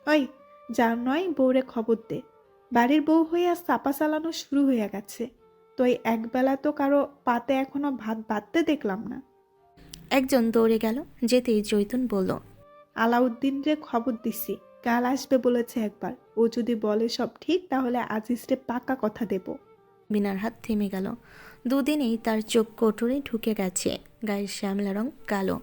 ওই, যার নয় বউরে খবর দে। বাড়ির বউ হইয়া চাপা চালানো শুরু হইয়া গেছে। তো এই একবেলা তো কারো পাতে এখনো ভাত বাড়তে দেখলাম না। একজন দৌড়ে গেল, যেতেই জৈতুন বলল, আলাউদ্দিন রে খবর দিছি, কাল আসবে বলেছে একবার। ও যদি বলে সব ঠিক তাহলে আজিজরে পাকা কথা দেব। বিনার হাত থেমে গেল। দুদিনেই তার চোখ কোটরে ঢুকে গেছে। গায়ের শ্যামলা রং কালো,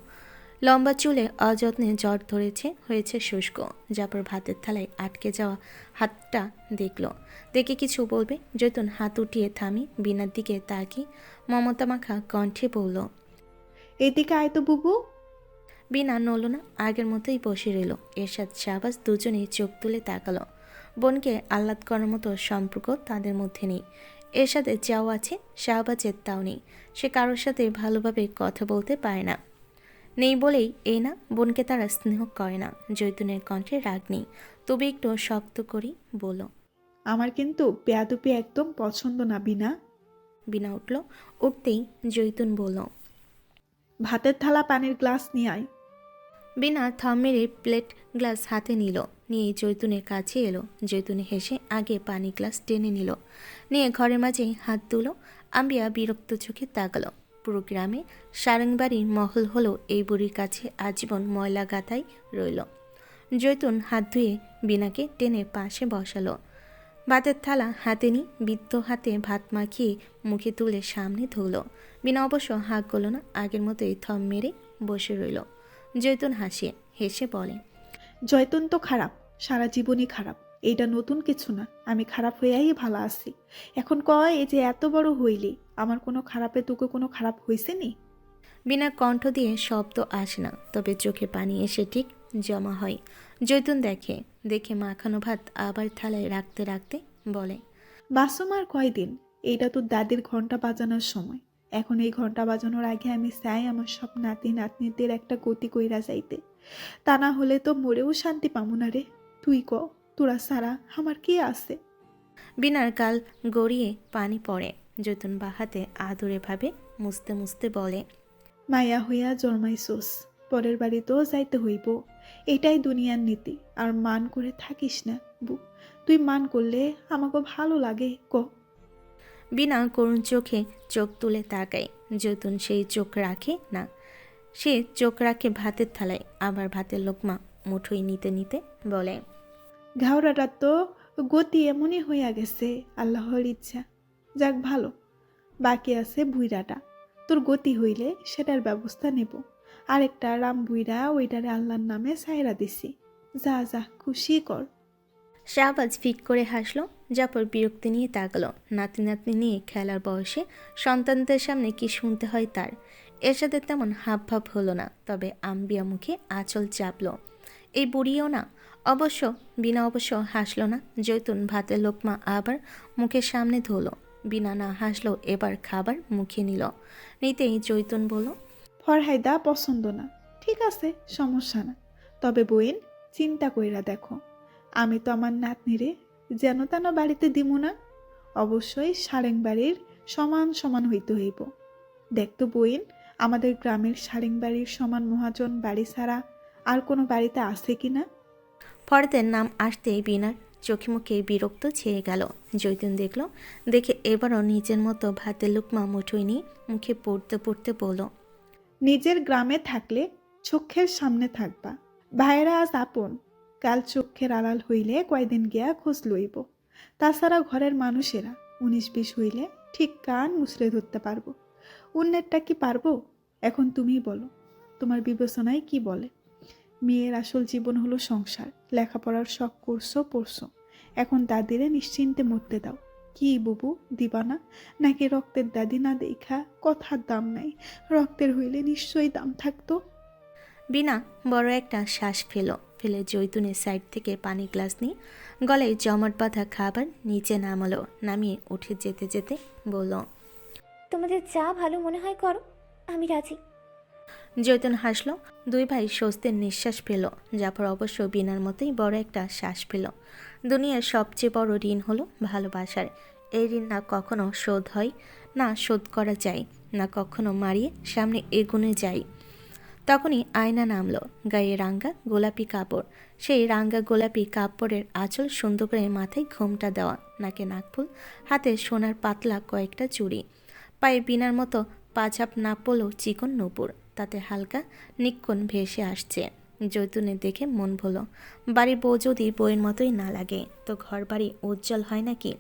লম্বা চুলে অযত্নে জট ধরেছে, হয়েছে শুষ্ক। জাফর ভাতের থালায় আটকে যাওয়া হাতটা দেখল, দেখে কিছু বলবে জৈতুন হাত উঠিয়ে থামি বিনার দিকে তাকি মমতা মাখা কণ্ঠে বলল। এদিকে আয় তো বুবু। বিনা নড়ল না, আগের মতোই বসে রইল। এরশাদ শাহবাজ দুজনেই চোখ তুলে তাকালো। বোনকে আহ্লাদ করার মতো সম্পর্ক তাদের মধ্যে নেই। এরশাদের যাও আছে, শাহবাজের তাও নেই। সে কারোর সাথে ভালোভাবে কথা বলতে পারে না। নেই বলেই এই না, বোনকে তারা স্নেহ করে না। জৈতুনের কণ্ঠে রাগ নেই, তবে একটু শক্ত করেই বলল। আমার কিন্তু বেয়াদপি একদম পছন্দ না বিনা। বিনা উঠল, উঠতেই জৈতুন বলল। ভাতের থালা পানির গ্লাস নিয়ে আয়। বিনা থাম মেরে প্লেট গ্লাস হাতে নিল, নিয়ে জৈতুনের কাছে এলো। জৈতুনে হেসে আগে পানি গ্লাস টেনে নিল, নিয়ে ঘরের মাঝে হাত তুলো। আম্বিয়া বিরক্ত চোখে তাকালো। পুরো গ্রামে সারংবাড়ির মহল হলো এই বুড়ির কাছে আজীবন ময়লা গাথাই রইল। জৈতুন হাত ধুয়ে বিনাকে টেনে পাশে বসালো। ভাতের থালা হাতে নি বৃদ্ধ হাতে ভাত মাখিয়ে মুখে তুলে সামনে ধুলো। বিনা অবশ্য হাঁক গলো না, আগের মতোই থম মেরে বসে রইল। জৈতুন হাসে, হেসে বলে। জয়তুন তো খারাপ, সারা জীবনই খারাপ। এইটা নতুন কিছু না, আমি খারাপ হইয়াই ভালো আছি। এখন কয় এই যে এত বড় হইলি, আমার কোনো খারাপে তোকে কোনো খারাপ হইছে নি? বিনা কণ্ঠ দিয়ে শব্দ আসে না, তবে চোখে পানি এসে ঠিক জমা হয়। জৈতুন দেখে দেখে মাখানো ভাত আবার থালায় রাখতে রাখতে বলে। বাসম আর কয়দিন? এইটা তো দাদির ঘন্টা বাজানোর সময়। এখন এই ঘন্টা বাজানোর আগে আমি চাই আমার সব নাতি নাতনিদের একটা গতি কইরা যাইতে। তা না হলে তো মরেও শান্তি পামু না রে। তুই ক, তোরা সারা আমার কি আছে? বিনার গাল গড়িয়ে পানি পড়ে। জৈতুন বাহাতে আদরে ভাবে মুছতে মুছতে বলে। মায়া হইয়া জন্মাইছোস, পরের বাড়িতেও যাইতে হইব। এটাই দুনিয়ার নীতি। আর মান করে থাকিস না বু। তুই মান করলে আমাকে ভালো লাগে ক। বিনা করুণ চোখে চোখ তুলে তাকায়। জৈতুন সেই চোখ রাখে না, সে চোখ রাখে ভাতের থালায়। আবার ভাতের লোকমা মুঠোয় নিতে নিতে বলে। ঘাওড়াটা তো গতি এমনই হইয়া গেছে, আল্লাহর ইচ্ছা। যাক ভালো। বাকি আছে বুইরাটা। তোর গতি হইলে সেটার ব্যবস্থা নেব। আরেকটা রাম বুইরা ওইটারে আল্লাহর নামে সাইরা দিছি। যা যা খুশি কর। শাহবাজ ফিক করে হাসলো। জাফর বিরক্তি নিয়ে তাকালো। নাতি নাতনি নিয়ে খেলার বয়সে সন্তানদের সামনে কি শুনতে হয় তার। এর সাথে তেমন হাবভাব হলো না, তবে আম্বিয়া মুখে আঁচল চাপলো। এই বুড়িও না অবশ্য। বিনা অবশ্য হাসলো না। জৈতুন ভাতের লোকমা আবার মুখের সামনে ধরলো। বিনা না হাসলো, এবার খাবার মুখে নিল। নিতেই জৈতুন বলল। ফরহাইদা পছন্দ না, ঠিক আছে, সমস্যা না। তবে বইন, চিন্তা কইরা দেখো, আমি তো আমার নাতনিরে যেন তেন বাড়িতে দিমু না। অবশ্যই সারেং বাড়ির সমান সমান হইতে হইব। দেখতো বইন, আমাদের গ্রামের সারেং বাড়ির সমান মহাজন বাড়ি ছাড়া আর কোনো বাড়িতে আছে কিনা? ফরদের নাম আসতেই বিনার চোখে মুখে বিরক্ত ছেয়ে গেল। জৈতুন দেখল, দেখে এবারও নিজের মতো ভাতের লুকমা মুঠোয় নিয়ে মুখে পড়তে পড়তে বলল। নিজের গ্রামে থাকলে চোখের সামনে থাকবা। ভাইরা আজ আপন, কাল চোখের আড়াল হইলে কয়দিন গিয়া খোঁজ লইব। তাছাড়া ঘরের মানুষেরা 19-20 হইলে ঠিক কান মুচড়ে ধরতে পারবো। অন্যেরটা কি পারবো? এখন তুমিই বলো, তোমার বিবেচনায় কি বলে? মেয়ের আসল জীবন হলো সংসার। লেখাপড়ার শখ করছো পড়ছো, এখন দাদিরে নিশ্চিন্তে মরতে দাও। কি বুবু, দিবা না? নাকি রক্তের দাদি না দেখা কথার দাম নাই? রক্তের হইলে নিশ্চয়ই দাম থাকতো। বিনা বড় একটা শ্বাস ফেলে জৈতুনের সাইড থেকে পানি গ্লাস নিয়ে গলায় জমাট বাঁধা খাবার নিচে নামালো। নামিয়ে উঠে যেতে যেতে বলল। তোমাদের যা ভালো মনে হয় করো, আমি রাজি। জৈতুন হাসলো। দুই ভাই স্বস্তির নিঃশ্বাস ফেল। জাফর অবশ্য বিনার মতোই বড় একটা শ্বাস ফেল। দুনিয়ার সবচেয়ে বড় ঋণ হলো ভালোবাসার। এই ঋণ না কখনো শোধ হয়, না শোধ করা যায়, না কখনো মারিয়ে সামনে এগোনো যায়। তখনই আয়না নামলো, গায়ে রাঙ্গা গোলাপি কাপড়। সেই রাঙ্গা গোলাপি কাপড়ের আঁচল সুন্দর করে মাথায় ঘোমটা দেওয়া, নাকে নাকফুল, হাতে সোনার পাতলা কয়েকটা চুড়ি, পায়ে বিনার মতো পাঝাপ না পড়লেও চিকন নূপুর, তাতে হালকা নিক্কণ ভেসে আসছে। জৈতুনের দেখে মন ভোলো। বাড়ির বউ যদি বউয়ের মতোই না লাগে তো ঘর বাড়ি উজ্জ্বল হয় নাকি?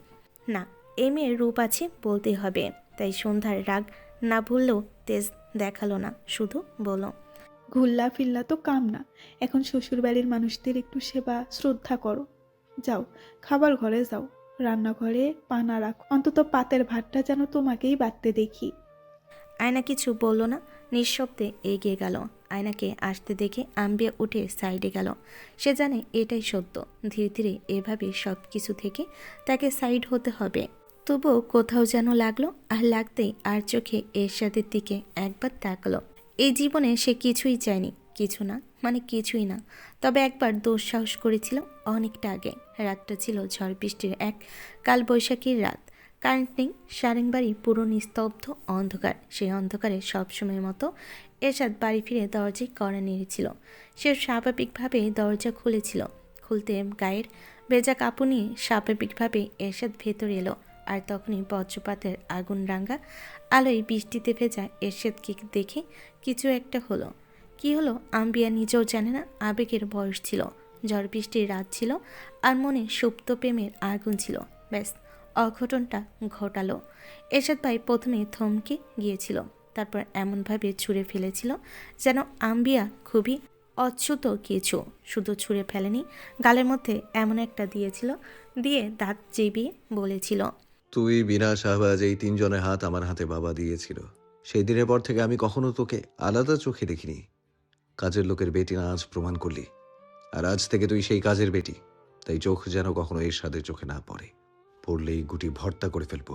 না, এই মেয়ের রূপ আছে বলতেই হবে। তাই সন্ধ্যার রাগ না ভুললেও তেজ দেখালো না, শুধু বলো, ঘুল্লা ফিল্লা তো কাম না। এখন শ্বশুরবাড়ির মানুষদের একটু সেবা শ্রদ্ধা করো। যাও, খাবার ঘরে যাও, রান্নাঘরে পানা রাখো, অন্তত পাতের ভাতটা যেন তোমাকেই বাড়তে দেখি। আয়না কিছু বলল না, নিঃশব্দে এগিয়ে গেল। আয়নাকে আসতে দেখে আম্বিয়া উঠে সাইডে গেল। সে জানে এটাই সত্য। ধীরে ধীরে এভাবে সব কিছু থেকে তাকে সাইড হতে হবে। তবুও কোথাও যেন লাগলো, আর লাগতেই আর চোখে এরশাদের দিকে একবার তাকালো। এই জীবনে সে কিছুই চায়নি, কিছু না মানে কিছুই না। তবে একবার দুঃসাহস করেছিল অনেকটা আগে। রাতটা ছিল ঝড় বৃষ্টির এক কালবৈশাখীর রাত। কারেন্ট নেই, সারেংবাড়ি পুরো নিস্তব্ধ অন্ধকার। সেই অন্ধকারে সবসময়ের মতো এরশাদ বাড়ি ফিরে দরজায় কড়া নেড়েছিল। সে স্বাভাবিকভাবে দরজা খুলেছিল। খুলতে গায়ের ভেজা কাপড় নিয়ে স্বাভাবিকভাবে এরশাদ ভেতরে এলো। আর তখনই বজ্রপাতের আগুন রাঙা আলোয় বৃষ্টিতে ভেজা এরশাদকে দেখে কিছু একটা হলো। কি হলো আম্বিয়া নিজেও জানে না। আবেগের বয়স ছিল, ঝড় বৃষ্টির রাত ছিল, আর মনে সুপ্ত প্রেমের আগুন ছিল। ব্যাস, অঘটনটা ঘটালো। এরশাদ ভাই প্রথমে থমকে গিয়েছিল, তারপর এমনভাবে ছুঁড়ে ফেলেছিল যেন আম্বিয়া খুবই অচ্যুত কিছু। শুধু ছুঁড়ে ফেলেনি, গালের মধ্যে এমন একটা দিয়েছিল, দিয়ে দাঁত চিবিয়ে বলেছিল, তুই, বিনা, শাহবাজ, এই তিনজনের হাত আমার হাতে বাবা দিয়েছিল। সেই দিনের পর থেকে আমি কখনো তোকে আলাদা চোখে দেখিনি। কাজের লোকের বেটি না আজ প্রমাণ করলি। আর আজ থেকে তুই সেই কাজের বেটি। তাই চোখ যেন কখনো এরশাদের চোখে না পড়ে। পড়লেই গুটি ভর্তা করে ফেলবো।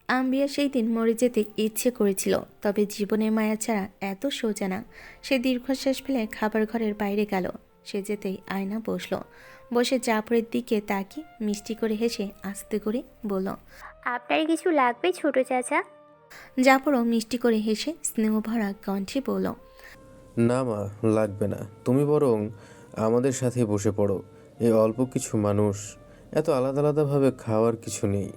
আম্বিয়া সেই দিন মরে যেতে ইচ্ছে করেছিল, তবে জীবনের মায়া ছাড়া এত সোজা না। সে দীর্ঘশ্বাস ফেলে খাবার ঘরের বাইরে গেল। সে যেতেই আয়না বসলো। বসে জাফরের দিকে তাকিয়ে মিষ্টি করে হেসে আস্তে করে বলল, আপনার কিছু লাগবে ছোট চাচা? জাফরও মিষ্টি করে হেসে স্নেহভরা কণ্ঠে বলল, না মা, লাগবে না। তুমি বরং আমাদের সাথে বসে পড়ো। এই অল্প কিছু মানুষ, এত আলাদা আলাদাভাবে খাওয়ার কিছু নেই।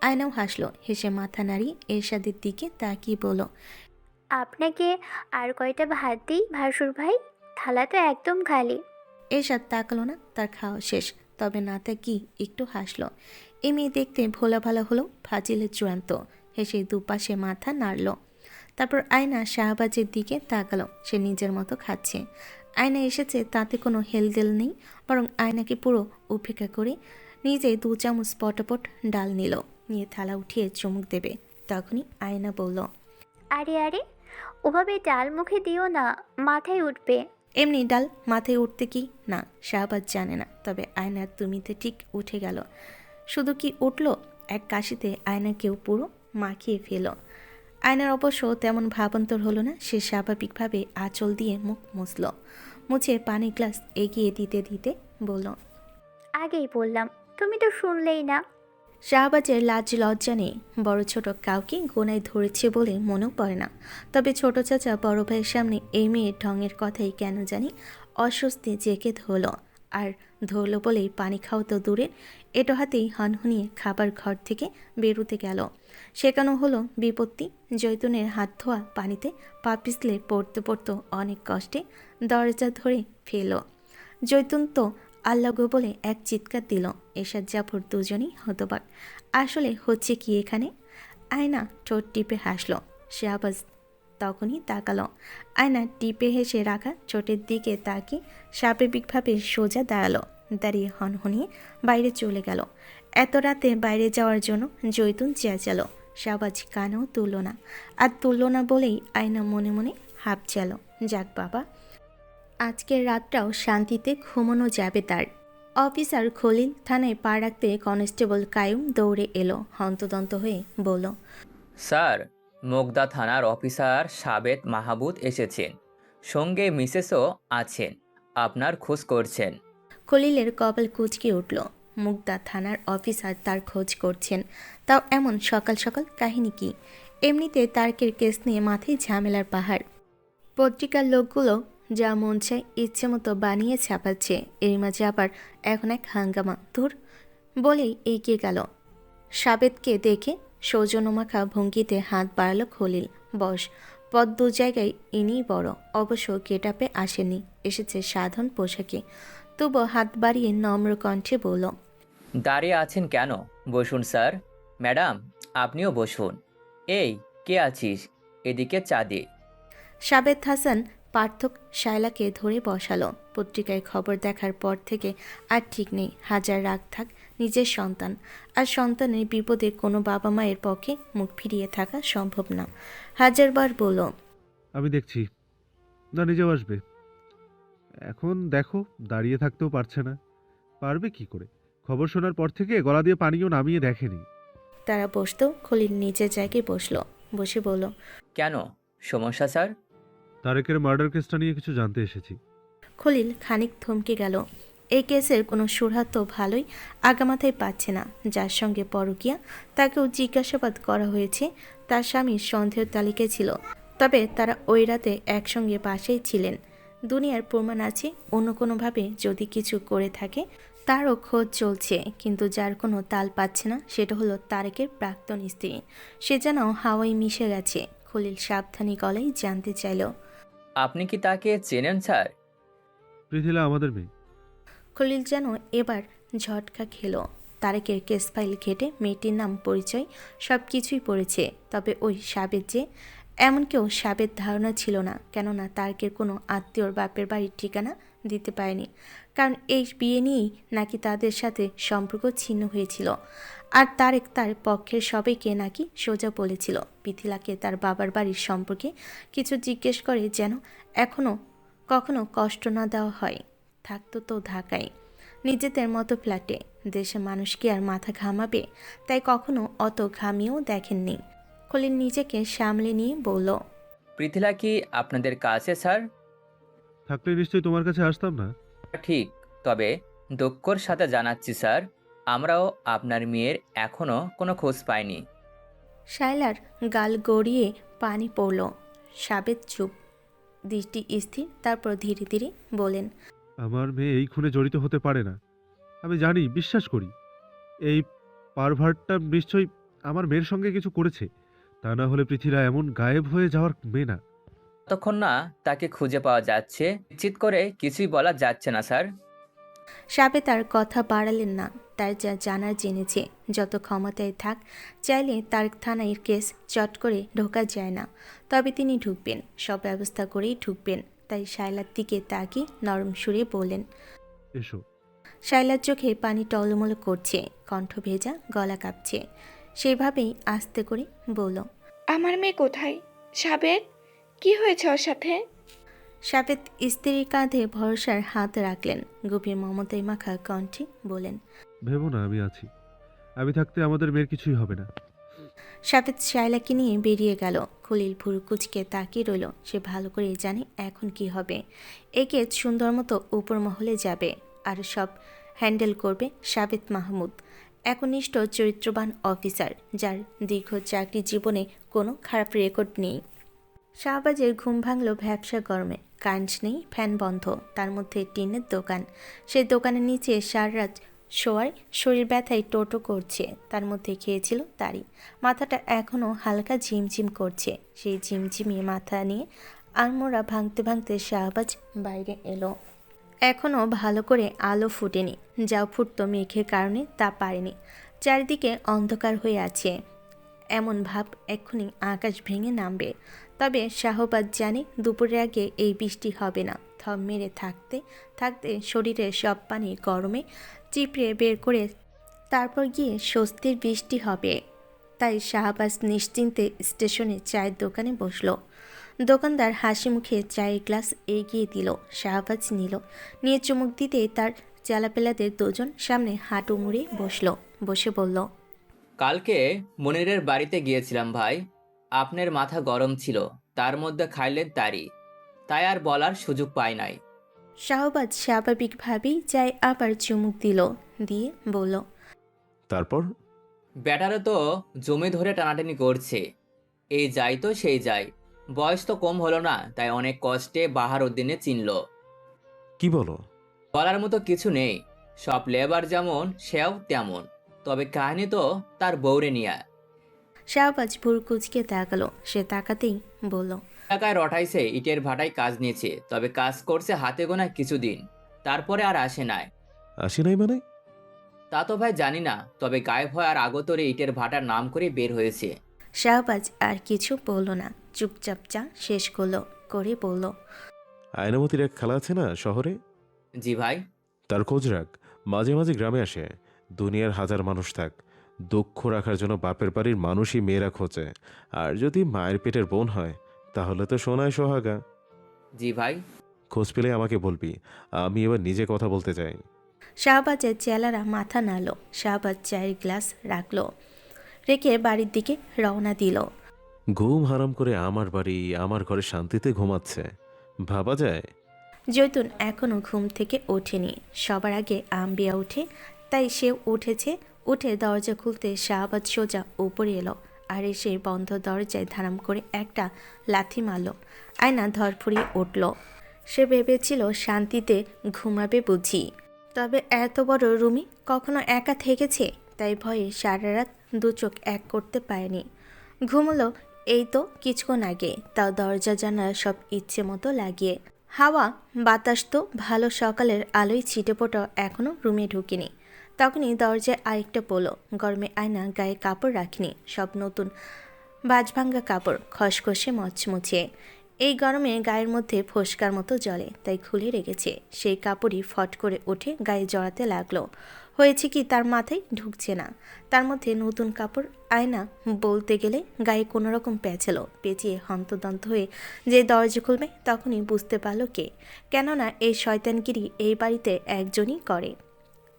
আয়নাও হাসলো, হেসে মাথা নাড়িয়ে এরশাদের দিকে তাকিয়ে বলল, আপনাকে আর কয়টা ভাত দিই ভাসুর ভাই? থালা তো একদম খালি। এরশাদ তাকালো না, তার খাওয়া শেষ। তবে না কি একটু হাসলো। এই মেয়ে দেখতে ভোলা ভালা হলো, ফাজিলের চূড়ান্ত। হেসে দুপাশে মাথা নাড়ল। তারপর আয়না শাহবাজের দিকে তাকালো। সে নিজের মতো খাচ্ছে। আয়না এসেছে তাতে কোনো হেলদেল নেই, বরং আয়নাকে পুরো উপেক্ষা করে নিজে 2 চামচ পটপট ডাল নিল। নিয়ে থালা উঠিয়ে চুমুক দেবে, তখনই আয়না বলল, আরে আরে, ওভাবে ডাল মুখে দিও না, মাথায় উঠবে। এমনি ডাল মাথায় উঠতে কি না শাহবাজ জানে না, তবে আয়নার তুমিতে ঠিক উঠে গেল। শুধু কি উঠল, এক কাশিতে আয়নাকেও পুরো মাখিয়ে ফেল। আয়নার অবশ্য তেমন ভাবান্তর হলো না। সে স্বাভাবিকভাবে আঁচল দিয়ে মুখ মুছল। মুছে পানির গ্লাস এগিয়ে দিতে দিতে বলল, আগেই বললাম, তুমি তো শুনলেই না। শাহবাজের লাজ লজ্জা নেই, বড় ছোট কাউকে গোনায় ধরেছে বলে মনেও পড়ে না। তবে ছোট চাচা বড় ভাইয়ের সামনে এই মেয়ের ঢঙের কথাই কেন জানি অস্বস্তি জেগে ধরল। আর ধরল বলেই পানি খাওয়া তো দূরের, এটো হাতেই হনহনিয়ে খাবার ঘর থেকে বেরোতে গেল। শেখানো হলো বিপত্তি। জৈতুনের হাত ধোয়া পানিতে পা পিছলে পড়তে পড়তে অনেক কষ্টে দরজা ধরে ফেল। জৈতুন তো আল্লাহ গো বলে এক চিৎকার দিল। এরশাদ জাফর দুজনেই হতবাক। আসলে হচ্ছে কি এখানে? আয়না ঠোঁট টিপে হাসল। শাহবাজ তখনই তাকালো। আয়না টিপে হেসে রাখা ঠোঁটের দিকে তাকিয়ে স্বাভাবিকভাবে সোজা দাঁড়ালো। দাঁড়িয়ে হনহনিয়ে বাইরে চলে গেল। এত রাতে বাইরে যাওয়ার জন্য জৈতুন চেঁচালো। শাহবাজ কানেও তুলল না। আর তুলল না বলেই আয়না মনে মনে হাঁপচালো। যাক বাবা, আজকের রাতটাও শান্তিতে ঘুমানো যাবে তার। অফিসার খলিল থানায় পা রাখতে কনস্টেবল কায়ুম দৌড়ে এলো। হন্তদন্ত হয়ে বলল, স্যার, মুগদা থানার অফিসার সাবেত মাহবুব এসেছেন, সঙ্গে মিসেসও আছেন, আপনার খোঁজ করছেন। খলিলের কপাল কুঁচকে উঠল। মুগদা থানার অফিসার তার খোঁজ করছেন, তাও এমন সকাল সকাল? কাহিনী কি? এমনিতে তার্কের কেস নিয়ে মাথায় ঝামেলার পাহাড়। পত্রিকার লোকগুলো যা মন চায় ইচ্ছে মতো বানিয়ে ছাপাচ্ছে, এর মাঝে আবার এখন এক হাঙ্গামা। ধুর বলেই এগিয়ে গেল। সাবেদকে দেখে সৌজন্যমাখা ভঙ্গিতে হাত বাড়ালো খলিল। বস পদ দু জায়গায় ইনিই বড়। অবশ্য গেটআপে আসেনি, এসেছে সাধারণ পোশাকে। তবু হাত বাড়িয়ে নম্র কণ্ঠে বলল, দাঁড়িয়ে আছেন কেন? বসুন স্যার। ম্যাডাম, আপনিও বসুন। এই, কে আছিস? এদিকে চা দে। সাবেদ হাসান পার্থক শায়লাকে ধরে বসালো। পত্রিকায় খবর দেখার পর থেকে আর ঠিক নেই। হাজার রাগ থাক, নিজের সন্তান, আর সন্তানের বিপদে কোনো বাবা মায়ের পক্ষে মুখ ফিরিয়ে থাকা সম্ভব না। হাজারবার বলল, আমি দেখছি। না, নিজেও আসবে। এখন দেখো, দাঁড়িয়ে থাকতেও পারছে না। পারবে কি করে? খবর শোনার পর থেকে গলা দিয়ে পানিও নামিয়ে দেখেনি। তারা বসতেও খলিল নিজের জায়গায় বসলো। বসে বলল, কেন, সমস্যা স্যার? তারেকের মার্ডার কেসটা নিয়ে কিছু জানতে এসেছি। খলিল খানিক থমকে গেল। এই কেসের কোনো সুরাহা তো ভালোই আগামাথায় পাচ্ছে না। যার সঙ্গে পরকীয়া, তাকেও জিজ্ঞাসাবাদ করা হয়েছে। তার স্বামীর সন্দেহের তালিকায় ছিল, তবে তারা ওই রাতে একসঙ্গে বাসেই ছিলেন। দুনিয়ার প্রমাণ আছে, অন্য কোনোভাবে যদি কিছু করে থাকে তারও খোঁজ চলছে, কিন্তু যার কোনো তাল পাচ্ছে না সেটা হলো তারেকের প্রাক্তন স্ত্রী। সে যেন হাওয়ায় মিশে গেছে। খলিল সাবধানী গলায় জানতে চাইল, আপনি কি তাকে চেনেন স্যার? পৃথিলা আমাদের মেয়ে। খলিল যেন এবার ঝটকা খেলো। তারেকের কেস ফাইল ঘেটে মেয়েটির নাম, পরিচয় সব কিছুই পড়েছে। তবে ওই সাবেদ যে এমন কেউ সাবেদ ধারণা ছিল না, কেননা তারেকের কোনো আত্মীয়র বাপের বাড়ির ঠিকানা দিতে পারেনি। কারণ এই বিয়ে নিয়েই নাকি তাদের সাথে সম্পর্ক ছিন্ন হয়েছিল। আর তারেক তার পক্ষের সবাইকে নাকি সোজা বলেছিল পৃথিলাকে তার বাবার বাড়ির সম্পর্কে কিছু জিজ্ঞেস করে যেন এখনও কখনো কষ্ট না দেওয়া হয়। থাকতো তো ঢাকায় নিজেদের মতো ফ্ল্যাটে। দেশে মানুষ কি আর মাথা ঘামাবে? তাই কখনো অত ঘামিয়েও দেখেননি। খলিল নিজেকে সামলে নিয়ে বলল, পৃথিলা কি আপনাদের কাছে স্যার? থাকলে নিশ্চয়ই তোমার কাছে আসতাম না। ঠিক, তবে দুঃখর সাথে জানাচ্ছি স্যার, আমরাও আপনার মেয়ের এখনও কোনো খোঁজ পাইনি। শায়লার গাল গড়িয়ে পানি পড়ল। সাবেদ চুপ, দৃষ্টি স্থির। তারপর ধীরে ধীরে বলেন, আমার মেয়ে এই খুনে জড়িত হতে পারে না। আমি জানি, বিশ্বাস করি। এই পারভার্টটা নিশ্চয়ই আমার মেয়ের সঙ্গে কিছু করেছে। তা না হলে পৃথিলা এমন গায়েব হয়ে যাওয়ার মেয়ে না। যতক্ষণ না তাকে খুঁজে পাওয়া যাচ্ছে, নিশ্চিত করে কিছুই বলা যাচ্ছে না স্যার। সাবেদ তার কথা বাড়ালেন না। তার যা জানার জেনেছে। যত ক্ষমতায় থাক, চাইলে তার থানায় কেস চট করে ঢোকা যায় না। তবে তিনি ঢুকবেন, সব ব্যবস্থা করেই ঢুকবেন। তাই শায়লার দিকে তাকিয়ে নরম সুরে বললেন। এসো। শায়লার চোখে পানি টলমল করছে, কণ্ঠ ভেজা, গলা কাঁপছে। সেভাবেই আস্তে করে বলল, আমার মেয়ে কোথায়? সাবের, কি হয়েছে ওর সাথে? সাবেদ স্ত্রীর কাঁধে ভরসার হাত রাখলেন। গভীর মমতায় মাখা কণ্ঠে বলেন, ভেবো না, আমি আছি। আমি থাকতে আমাদের মেয়ের কিছুই হবে না। সাবেদ শায়লাকে নিয়ে বেরিয়ে গেল। খলিল ভুরু কুচকে তাকিয়ে রইল। সে ভালো করে জানে এখন কি হবে। একে সুন্দর মতো উপর মহলে যাবে, আর সব হ্যান্ডেল করবে সাবেদ মাহমুদ, একনিষ্ঠ চরিত্রবান অফিসার, যার দীর্ঘ চাকরি জীবনে কোনো খারাপ রেকর্ড নেই। শাহবাজের ঘুম ভাঙল ভ্যাবসা গরমে। কারেন্ট নেই, ফ্যান বন্ধ, তার মধ্যে টিনের দোকান। সেই দোকানের নিচে সাররাত শোয়ার শরীর ব্যথায় টোটো করছে। তার মধ্যে খেয়েছিল তারই। মাথাটা এখনও হালকা ঝিমঝিম করছে। সেই ঝিমঝিমিয়ে মাথা নিয়ে আলমোড়া ভাঙতে ভাঙতে শাহবাজ বাইরে এলো। এখনও ভালো করে আলো ফুটেনি, যাও ফুটতো মেঘের কারণে তা পারেনি। চারিদিকে অন্ধকার হয়ে আছে, এমন ভাব এক্ষুনি আকাশ ভেঙে নামবে। তবে শাহবাজ জানে দুপুরের আগে এই বৃষ্টি হবে না। থম মেরে থাকতে থাকতে শরীরের সব পানি গরমে চিপড়ে বের করে তারপর গিয়ে স্বস্তির বৃষ্টি হবে। তাই শাহবাজ নিশ্চিন্তে স্টেশনে চায়ের দোকানে বসলো। দোকানদার হাসি মুখে চায়ের গ্লাস এগিয়ে দিল। শাহবাজ নিল, নিয়ে চুমুক দিতেই তার চেলাপেলাদের দুজন সামনে হাঁটু মুড়ে বসলো। বসে বলল, কালকে মনিরের বাড়িতে গিয়েছিলাম ভাই। আপনার মাথা গরম ছিল, তার মধ্যে খাইলেন তারি, তাই আর বলার সুযোগ পাই নাই। শাহবাজ স্বাভাবিকভাবেই চায় আবার চুমুক দিল, দিয়ে বলল, তারপর ব্যাটারে তো জমি ধরে টানাটানি করছে, এই যাই তো সেই যাই। বয়স তো কম হলো না, তাই অনেক কষ্টে বাহারউদ্দিনে চিনল। কি বলো? বলার মতো কিছু নেই, সব লেবার যেমন সেও তেমন, তবে কাহিনী তো তার বউরে নিয়ে। শাহবাজ ভুর কুচকে তাকালো, সে তাকাতেই বলল, এলাকায় রটাইছে, ইটের ভাটায় কাজ নিয়েছে, তবে কাজ করছে হাতে গোনা কিছুদিন, তারপরে আর আসে নাই। আসি নাই মানে? তা তো ভাই জানি না, তবে গায়েব হয় আর আগতরে ইটের ভাটার নাম করে বের হয়েছে। শাহবাজ আর কিছু বলল না, চুপচাপ চা শেষ করে বলল, আয়নামতির এক খালা আছে না শহরে? জি ভাই। তার খোঁজ রাখ, মাঝে মাঝে গ্রামে আসে। দুনিয়ার হাজার মানুষ থাক, দক্ষ রাখার জন্য বাপের বাড়ির মানুষই মেয়েরা খোঁজে। আর যদি মায়ের পেটের বোন হয় তাহলে তো সোনায় সোহাগা। জি ভাই। খোঁজ পেলে আমাকে বলবি, আমি এবার নিজে কথা বলতে চাই। শাহবাজের চেলারা মাথা নাড়ল। শাহবাজ চায়ের গ্লাস রাখলো, রেখে বাড়ির দিকে রওনা দিল। ঘুম হারাম করে আমার বাড়ি, আমার ঘরে শান্তিতে ঘুমাচ্ছে, ভাবা যায়? জৈতুন এখনো ঘুম থেকে ওঠেনি। সবার আগে আম্বিয়া উঠে, তাই সেও উঠেছে। উঠে দরজা খুলতে শাহবাজ সোজা উপরে এলো, আর এসে বন্ধ দরজায় ধারাম করে একটা লাথি মারল। আয়না ধরফড়িয়ে উঠল। সে ভেবেছিল শান্তিতে ঘুমাবে বুঝি, তবে এত বড় রুমে কখনো একা থেকেছে, তাই ভয়ে সারা রাত দু চোখ এক করতে পারেনি। ঘুমলো এই তো কিছুক্ষণ আগে, তাও দরজা জানালা সব ইচ্ছে মতো লাগিয়ে। হাওয়া বাতাস তো ভালো, সকালের আলোয় ছিটেফোঁটা এখনও রুমে ঢুকিনি। তখনই দরজায় আরেকটা পোলো, গরমে আয়না গায়ে কাপড় রাখিনি, সব নতুন বাজভাঙ্গা কাপড়, খসখসে মচমুচে। এই গরমে গায়ের মধ্যে ফোসকার মতো জ্বলে, তাই খুলে রেখেছে। সেই কাপড়ই ফট করে উঠে গায়ে জড়াতে লাগলো। হয়েছে কি, তার মাথায় ঢুকছে না। তার মধ্যে নতুন কাপড়, আয়না বলতে গেলে গায়ে কোনো রকম পেঁচালো। পেঁচিয়ে হন্তদন্ত হয়ে যে দরজা খুলবে তখনই বুঝতে পারল কে। কেননা এই শয়তানগিরি এই বাড়িতে একজনই করে,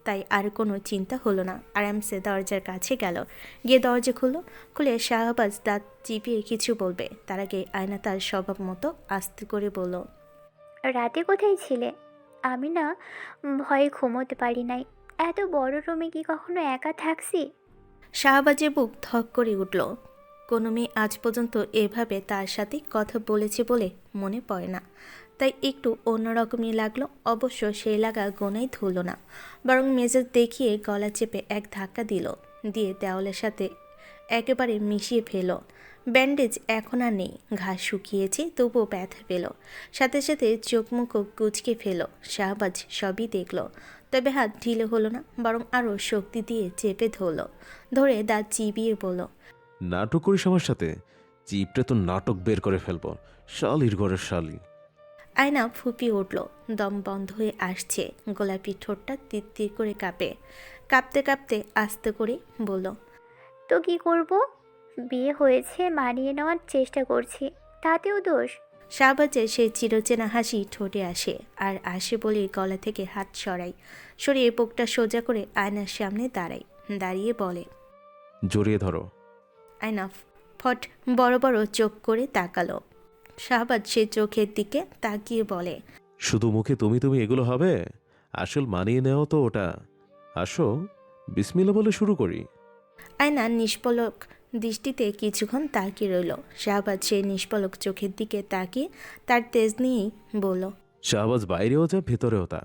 তাই আর কোনো চিন্তা হলো না। আরামসে দরজার কাছে গেল, গিয়ে দরজা খুলে শাহবাজ দাঁত চিপিয়ে কিছু বলবে, তার আগে আয়না তার স্বভাব মতো আস্তে করে বলল, রাতে কোথায় ছিলে? আমি না ভয়ে ঘুমোতে পারি নাই। এত বড় রুমে কি কখনো একা থাকছি? শাহবাজের বুক ধক করে উঠল। কোনো মেয়ে আজ পর্যন্ত এভাবে তার সাথে কথা বলেছে বলে মনে পড়ে না, তাই একটু অন্যরকমই লাগলো। অবশ্য সেই লাগা গোনাই ধুল না, বরং মেজাজ দেখিয়ে গলা চেপে এক ধাক্কা দিয়ে দেওয়ালের সাথে একেবারে মিশিয়ে ফেল। ব্যান্ডেজ এখন আর নেই, ঘাস শুকিয়েছে, তবুও ব্যথা পেল। সাথে সাথে চোখ মুখও কুচকে ফেল। শাহবাজ সবই দেখল, তবে হাত ঢিলে হলো না, বরং আরও শক্তি দিয়ে চেপে ধরে দাঁত চিবিয়ে বলল, নাটক করিস আমার সাথে? চিপটা তো নাটক বের করে ফেলবো, শালির ঘরের শালি। আয়না ফুপিয়ে উঠল, দম বন্ধ হয়ে আসছে, গোলাপি ঠোঁটটা তিত্তির করে কাঁপতে কাঁপতে আস্তে করে বলল, তো কি করব? বিয়ে হয়েছে, মানিয়ে নেওয়ার চেষ্টা করছি, তাতেও দোষ? শাহবাজের সেই চিরচেনা হাসি ঠোঁটে আসে, আর আসে বলে গলা থেকে হাত সরিয়ে বুকটা সোজা করে আয়নার সামনে দাঁড়িয়ে বলে, জড়িয়ে ধরো। আয়না ফট বড় বড় চোখ করে তাকালো। শাহবাজ সে চোখের দিকে তাকিয়ে বলে, শুধু মুখে তুমি তুমি এগুলো হবে? আসল মানিয়ে নেও তো ওটা। আসো, বিসমিল্লাহ বলে শুরু করি। আয়না নিষ্পলক দৃষ্টিতে কিছুক্ষণ তাকিয়ে রইল। শাহবাজ সেই নিষ্পলক চোখের দিকে তাকিয়ে তার তেজ নিয়েই বলল, শাহবাজ বাইরেও যা ভেতরেও তা,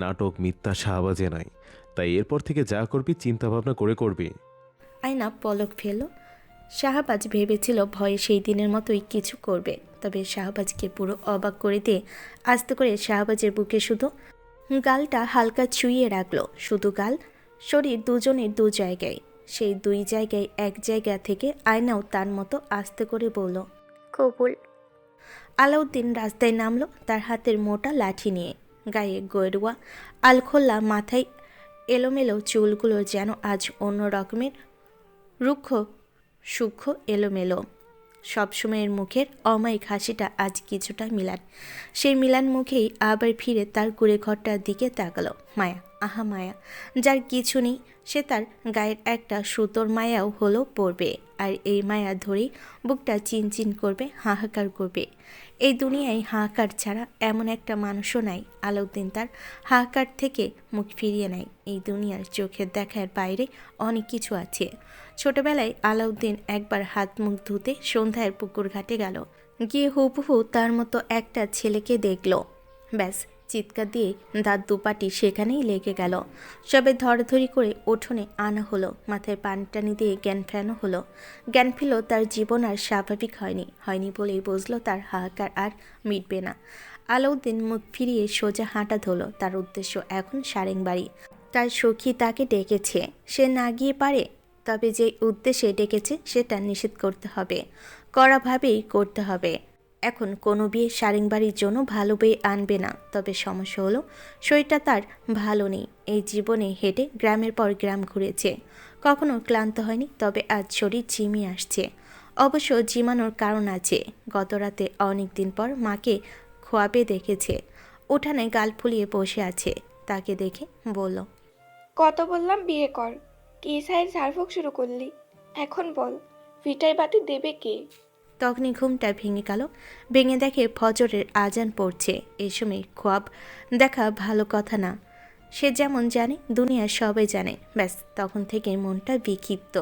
নাটক মিথ্যা শাহবাজে নাই। তাই এরপর থেকে যা করবি চিন্তা ভাবনা করে করবি। আয়না পলক ফেল। শাহবাজ ভেবেছিল ভয়ে সেই দিনের মতোই কিছু করবে, তবে শাহবাজকে পুরো অবাক করে দিয়ে আস্তে করে শাহবাজের বুকে শুধু গালটা হালকা ছুঁয়ে রাখলো। শুধু গাল, শরীর দুজনের দু জায়গায়। সেই দুই জায়গায় এক জায়গা থেকে আয়নাও তার মতো আস্তে করে বলল, কবুল। আলাউদ্দিন রাস্তায় নামলো, তার হাতের মোটা লাঠি নিয়ে। গায়ে গেরুয়া আলখোল্লা, মাথায় এলোমেলো চুলগুলো যেন আজ অন্য রকমের রুক্ষ সূক্ষ্ম এলোমেলো। সবসময়ের মুখের অমায়িক হাসিটা আজ কিছুটা মিলান। সেই মিলান মুখেই আবার ফিরে তার কুড়ে ঘরটার দিকে তাকালো। মায়া, আহা মায়া, যার কিছু নেই, সে তার গায়ের একটা সুতোর মায়াও হলো পড়বে, আর এই মায়া ধরেই বুকটা চিনচিন করবে, হাহাকার করবে। এই দুনিয়ায় হাহাকার ছাড়া এমন একটা মানুষও নাই। আলাউদ্দিন তার হাহাকার থেকে মুখ ফিরিয়ে নেয়। এই দুনিয়ার চোখের দেখার বাইরে অনেক কিছু আছে। ছোটবেলায় আলাউদ্দিন একবার হাত মুখ ধুতে সন্ধ্যায় পুকুর ঘাটে গেল। গিয়ে হুবহু তার মতো একটা ছেলেকে দেখল। ব্যাস, চিৎকার দিয়ে দাঁত দুপাটি সেখানেই লেগে গেল। সবে ধরাধরি করে উঠোনে আনা হলো, মাথায় পানি টানি দিয়ে জ্ঞান ফেরানো হলো। জ্ঞান ফিরল, তার জীবন আর স্বাভাবিক হয়নি বলেই বুঝলো তার হাহাকার আর মিটবে না। আলাউদ্দিন মুখ ফিরিয়ে সোজা হাঁটা ধরল। তার উদ্দেশ্য এখন সারেংবাড়ি। তার সখী তাকে ডেকেছে, সে না গিয়ে পারে? তবে যে উদ্দেশ্যে ডেকেছে সেটা নিষেধ করতে হবে, কড়াভাবেই করতে হবে। এখন কোনো বিয়ে সারেংবাড়ির জন্য ভালো বয়ে আনবে না। তবে সমস্যা হলো শরীরটা তার ভালো নেই। এই জীবনে হেঁটে গ্রামের পর গ্রাম ঘুরেছে, কখনো ক্লান্ত হয়নি, তবে আজ শরীর ঝিমিয়ে আসছে। অবশ্য ঝিমানোর কারণ আছে। গত রাতে অনেক দিন পর মাকে খোয়াবে দেখেছে, উঠানে গাল ফুলিয়ে বসে আছে। তাকে দেখে বলল, কত বললাম বিয়ে কর, কি সাইড ঝাড়ফুঁক শুরু করলি? এখন বল, ভিটায় বাতি দেবে কে? তখনই ঘুমটা ভেঙে গেল। ভেঙে দেখে ফজরের আজান পড়ছে। এই সময় খোয়াব দেখা ভালো কথা না। সে যেমন জানে দুনিয়ার সবাই জানে। ব্যাস, তখন থেকে মনটা বিক্ষিপ্ত।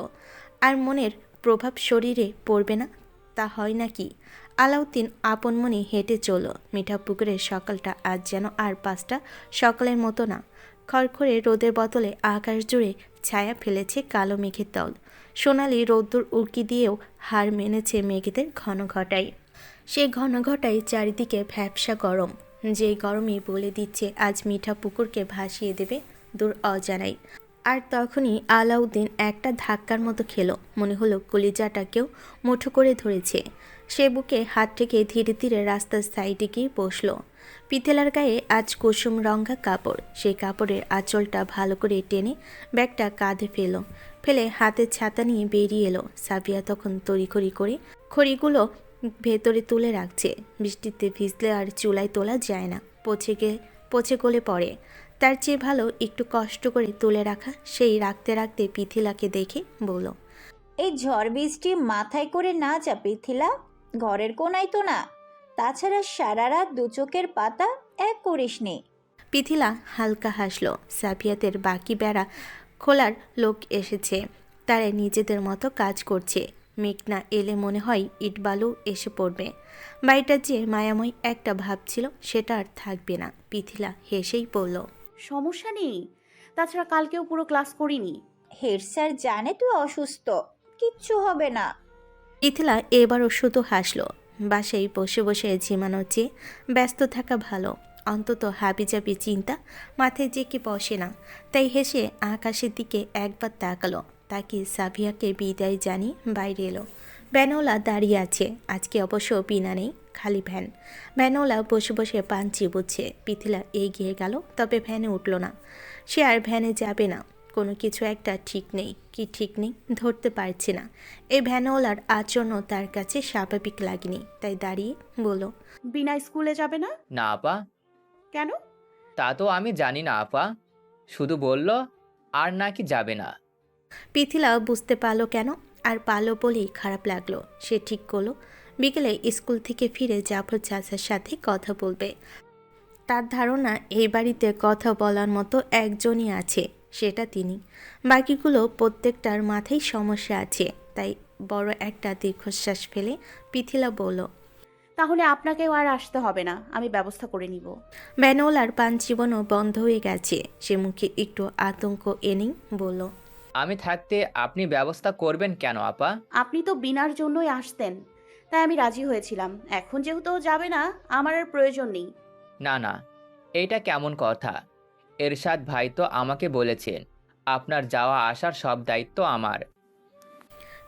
আর মনের প্রভাব শরীরে পড়বে না তা হয় নাকি? আলাউদ্দিন আপন মনে হেঁটে চলল। মিঠাপুকুরের সকালটা আজ যেন আর 5টা সকালের মতো না। খড়খড়ে রোদের বদলে আকাশ জুড়ে ছায়া ফেলেছে কালো মেঘের দল। সোনালি রোদ্দুর উড়কি দিয়েও হার মেনেছে মেঘেদের ঘন ঘটায়। সে ঘন ঘটায় চারিদিকে ভ্যাপসা গরম, যে গরমই বলে দিচ্ছে আজ মিঠা পুকুরকে ভাসিয়ে দেবে দূর অজানাই। আর তখনই আলাউদ্দিন একটা ধাক্কার মতো খেলো। মনে হলো কলিজাটা কেউ মুঠো করে ধরেছে। সে বুকে হাত রেখে ধীরে ধীরে রাস্তার সাইডে গিয়ে বসলো। পিতেলার গায়ে আজ কুসুম রঙা কাপড়। সেই কাপড়ের আঁচলটা ভালো করে টেনে ব্যাগটা কাঁধে ফেলে হাতে ছাতা নিয়ে বেরিয়ে এলো। সাবিয়া তখন তড়িঘড়ি করে খড়িগুলো ভেতরে তুলে রাখছে। বৃষ্টিতে ভিজলে আর চুলায় তোলা যায় না, পচে গলে পড়ে। তার চেয়ে ভালো একটু কষ্ট করে তুলে রাখা। সেই রাখতে রাখতে পিথিলাকে দেখে বলল, এই ঝড় বৃষ্টি মাথায় করে না যা পিথিলা, ঘরের কোনায় তো না। তাছাড়া সারা রাত দু চোখের পাতা এক করিস নে। পিথিলা হালকা হাসলো। সাবিয়াদের বাকি বেড়া খোলার লোক এসেছে, তারা নিজেদের মতো কাজ করছে। মেঘ না এলে মনে হয় ইট বালু এসে পড়বে। বাড়িটার যে মায়াময় একটা ভাব ছিল সেটা আর থাকবে না। পিথিলা হেসেই বলল, সমস্যা নেই, তাছাড়া কালকেও পুরো ক্লাস করিনি। হেড স্যার জানে তুই অসুস্থ, কিচ্ছু হবে না। পিথিলা এবারও শুধু হাসলো। বাসায় বসে বসে ঝিমানোর চেয়ে ব্যস্ত থাকা ভালো। অন্তত হাবিজাবি চিন্তা মাথায় জেঁকে বসে না। তাই হেসে আকাশের দিকে একবার তাকালো। তাকে সাবিয়াকে বিদায় জানিয়ে বাইরে এলো। ভ্যানওয়ালা দাঁড়িয়ে আছে। আজকে অবশ্য বিনা নেই, খালি ভ্যান। ভ্যানওয়ালা বসে বসে পান চিবুচ্ছে। পিথিলা এগিয়ে গেল, তবে ভ্যানে উঠল না। সে আর ভ্যানে যাবে না। কোনো কিছু একটা ঠিক নেই, কি ঠিক নেই ধরতে পারছে না। এই ভ্যানওয়ালার আচরণও তার কাছে স্বাভাবিক লাগেনি। তাই দাঁড়িয়ে বলল, বিনা স্কুলে যাবে না? না আপা। কেন? তা তো আমি জানি না আপা, শুধু বলল আর নাকি যাবে না। পিথিলা বুঝতে পারলো কেন, আর পারলো বলেই খারাপ লাগলো। সে ঠিক করলো বিকেলে স্কুল থেকে ফিরে জাফর চাচার সাথে কথা বলবে। তার ধারণা এই বাড়িতে কথা বলার মতো একজনই আছে, সেটা তিনি। বাকিগুলো প্রত্যেকটার মাথায় সমস্যা আছে। তাই বড় একটা দীর্ঘশ্বাস ফেলে পিথিলা বলল, তাহলে আপনাকেও আর আসতে হবে না, আমি ব্যবস্থা করে নিব। ভ্যানওয়ালার পান জীবনও বন্ধ হয়ে গেছে। সে মুখে একটু আতঙ্ক এনেই বলল, আমি থাকতে আপনি ব্যবস্থা করবেন কেন আপা? আপনি তো বিনার জন্যই আসতেন, তাই আমি রাজি হয়েছিলাম। এখন যেহেতু ও যাবে না, আমার আর প্রয়োজন নেই। না না, এইটা কেমন কথা? এরশাদ ভাই তো আমাকে বলেছেন আপনার যাওয়া আসার সব দায়িত্ব আমার।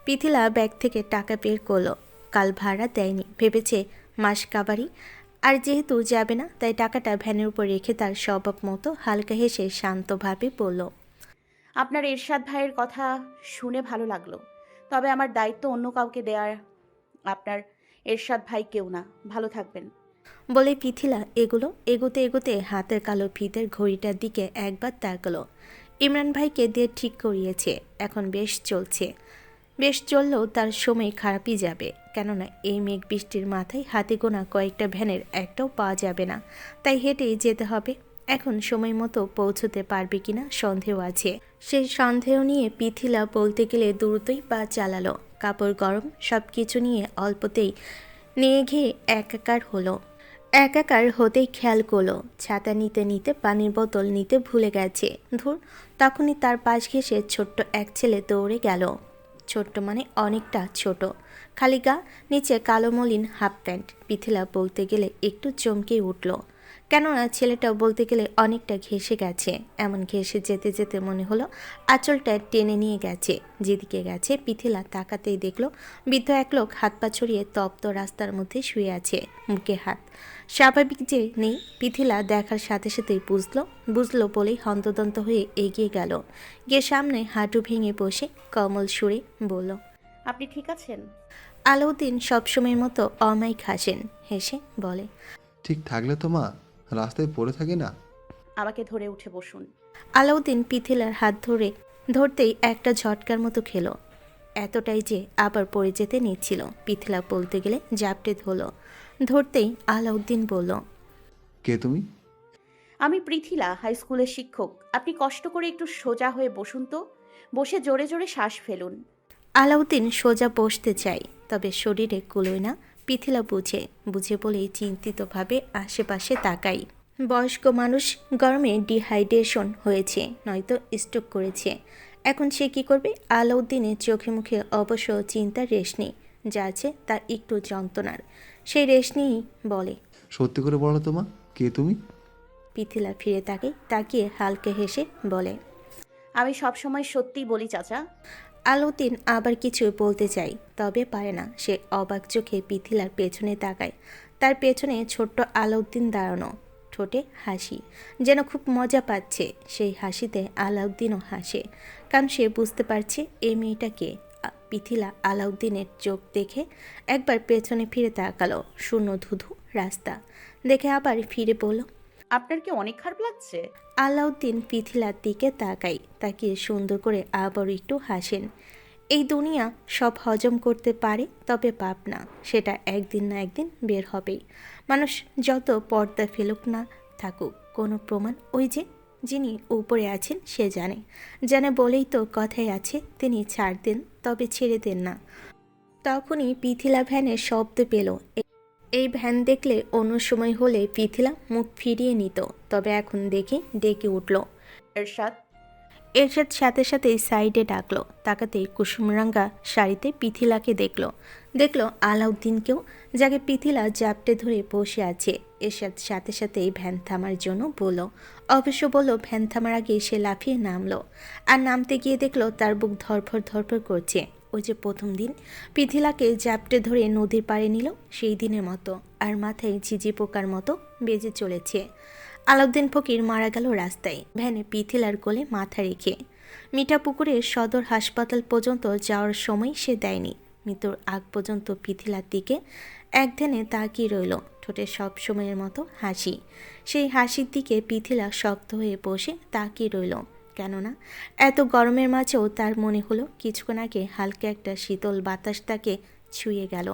পিথিলা ব্যাগ থেকে টাকা বের করলো। কাল ভাড়া দেয়নি, ভেবেছে মাস কাবারি। আর যেহেতু যাবে না, তাই টাকাটা ভ্যানের উপর রেখে তার স্বভাব মতো হালকা হেসে শান্তভাবে বলল, আপনার এরশাদ ভাইয়ের কথা শুনে ভালো লাগলো, তবে আমার দায়িত্ব অন্য কাউকে দেওয়ার। আপনার এরশাদ ভাই কেউ না, ভালো থাকবেন। বলে পিথিলা এগোতে এগোতে হাতের কালো ফিতের ঘড়িটার দিকে একবার তাকালো। ইমরান ভাইকে দিয়ে ঠিক করিয়েছে, এখন বেশ চললেও তার সময় খারাপই যাবে। কেননা এই মেঘ বৃষ্টির মাথায় হাতে গোনা কয়েকটা ভ্যানের একটাও পাওয়া যাবে না। তাই হেঁটেই যেতে হবে। এখন সময় মতো পৌঁছতে পারবে কিনা সন্দেহ আছে। সেই সন্দেহ নিয়ে পিথিলা বলতে গেলে দ্রুতই পা চালালো। কাপড় গরম, সব কিছু নিয়ে অল্পতেই নিয়ে গিয়ে একাকার হলো। একাকার হতেই খেয়াল করলো ছাতা নিতে নিতে পানির বোতল নিতে ভুলে গেছে। ধুর, তখনই তার পাশ ঘেঁষে ছোট্ট এক ছেলে দৌড়ে গেল। ছোট্ট মানে অনেকটা ছোট, খালি গা, নিচে কালো মলিন হাফ প্যান্ট। পিথিলা বলতে গেলে একটু চমকে উঠল, কেননা ছেলেটা বলতে গেলে অনেকটা ঘেঁষে গেছে। এমন ঘেঁষে যেতে যেতে মনে হলো আঁচলটা টেনে নিয়ে গেছে। যেদিকে গেছে পিথিলা তাকাতেই দেখলো বৃদ্ধ এক লোক হাত পা ছড়িয়ে তপ্ত রাস্তার মধ্যে শুয়ে আছে, মুখে হাত। স্বাভাবিক যে নেই, পিথিলা দেখার সাথে সাথেই বুঝলো বলেই হন্তদন্ত হয়ে এগিয়ে গেল। গিয়ে সামনে হাঁটু ভেঙে বসে কমল সুরে বলল, আপনি ঠিক আছেন? আলাউদ্দিন সবসময়ের মতো অমায়িক হাসেন, হেসে বলে, ঠিক থাকলে তো মা রাস্তায় পড়ে থাকি না। আমাকে ধরে উঠে বসুন। আলাউদ্দিন পিথিলার হাত ধরতেই একটা ঝটকার মতো খেলো, এতটাই যে আবার পড়ে যেতে নিচ্ছিল। পিথিলা বলতে গেলে জাপটে ধরতেই আলাউদ্দিন বলল, কে তুমি? আমি পৃথিলা, হাই স্কুলের শিক্ষক। আপনি কষ্ট করে একটু সোজা হয়ে বসুন তো। বসে জোরে জোরে শ্বাস ফেলুন। আলাউদ্দিন সোজা বসতে চাই, তবে শরীরে কুলোয় না। পিথিলা বুঝে বলেই চিন্তিতভাবে আশেপাশে তাকাই। বয়স্ক মানুষ, গরমে ডিহাইড্রেশন হয়েছে, নয়তো স্ট্রোক করেছে। এখন সে কি করবে? আলাউদ্দিনের চোখে মুখে অবশ্য চিন্তার রেশ নেই, যা আছে তা একটু যন্ত্রণার। সেই রেশ নিয়েই বলে, সত্যি করে বলো তো মা, কে তুমি? পিথিলা ফিরে তাকিয়ে হালকা হেসে বলে, আমি সবসময় সত্যিই বলি চাচা। আলাউদ্দিন আবার কিছু বলতে চাই, তবে পারে না। সে অবাক চোখে পিথিলার পেছনে তাকায়। তার পেছনে ছোট্ট আলাউদ্দিন দাঁড়ানো, ঠোঁটে হাসি, যেন খুব মজা পাচ্ছে। সেই হাসিতে আলাউদ্দিনও হাসে, কারণ সে বুঝতে পারছে এই মেয়েটাকে। পিথিলা আলাউদ্দিনের চোখ দেখে একবার পেছনে ফিরে তাকালো। শূন্য ধুধু রাস্তা দেখে আবার ফিরে বলল, আপনার কি অনেক খারাপ লাগছে? আলাউদ্দিন পিথিলার দিকে তাকিয়ে সুন্দর করে আবার একটু হাসেন। এই দুনিয়া সব হজম করতে পারে, তবে পাপ না, সেটা একদিন না একদিন বের হবেই। মানুষ যত পর্দা ফেলুক না থাকুক, কোনো প্রমাণ ওই যে যিনি উপরে আছেন সে জানে বলেই তো কথাই আছে, তিনি ছাড় দেন তবে ছেড়ে দেন না। তখনই পিথিলা ভ্যানের শব্দ পেল। এই ভ্যান দেখলে অন্য সময় হলে পিথিলা মুখ ফিরিয়ে নিত, তবে এখন দেখে ডেকে উঠল, এরশাদ। এরশাদ সাথে সাথেই সাইডে ডাকলো। তাকাতেই কুসুমরাঙ্গা শাড়িতে পিথিলাকে দেখলো আলাউদ্দিনকেও, যাকে পিথিলা জাপটে ধরে বসে আছে। এরশাদ সাথে সাথেই ভ্যান থামার জন্য অবশ্য ভ্যান থামার আগে সে লাফিয়ে নামলো। আর নামতে গিয়ে দেখলো তার বুক ধরফর করছে। ওই যে প্রথম দিন পিথিলাকে জাপটে ধরে নদীর পাড়ে নিল, সেই দিনের মতো। আর মাথায় ঝিঝি পোকার মতো বেজে চলেছে। আলাউদ্দিন ফকির মারা গেল রাস্তায়, ভ্যানে পিথিলার কোলে মাথা রেখে। মিঠাপুকুরের সদর হাসপাতাল পর্যন্ত যাওয়ার সময় সে দেয়নি। মৃত্যুর আগ পর্যন্ত পিথিলার দিকে একধ্যানে তাকিয়ে রইল, ঠোঁটে সব সময়ের মতো হাসি। সেই হাসির দিকে পিথিলা শক্ত হয়ে বসে তাকিয়ে রইল, কেননা এত গরমের মাঝেও তার মনে হলো কিছুক্ষণ আগে হালকা একটা শীতল বাতাস তাকে ছুঁয়ে গেল।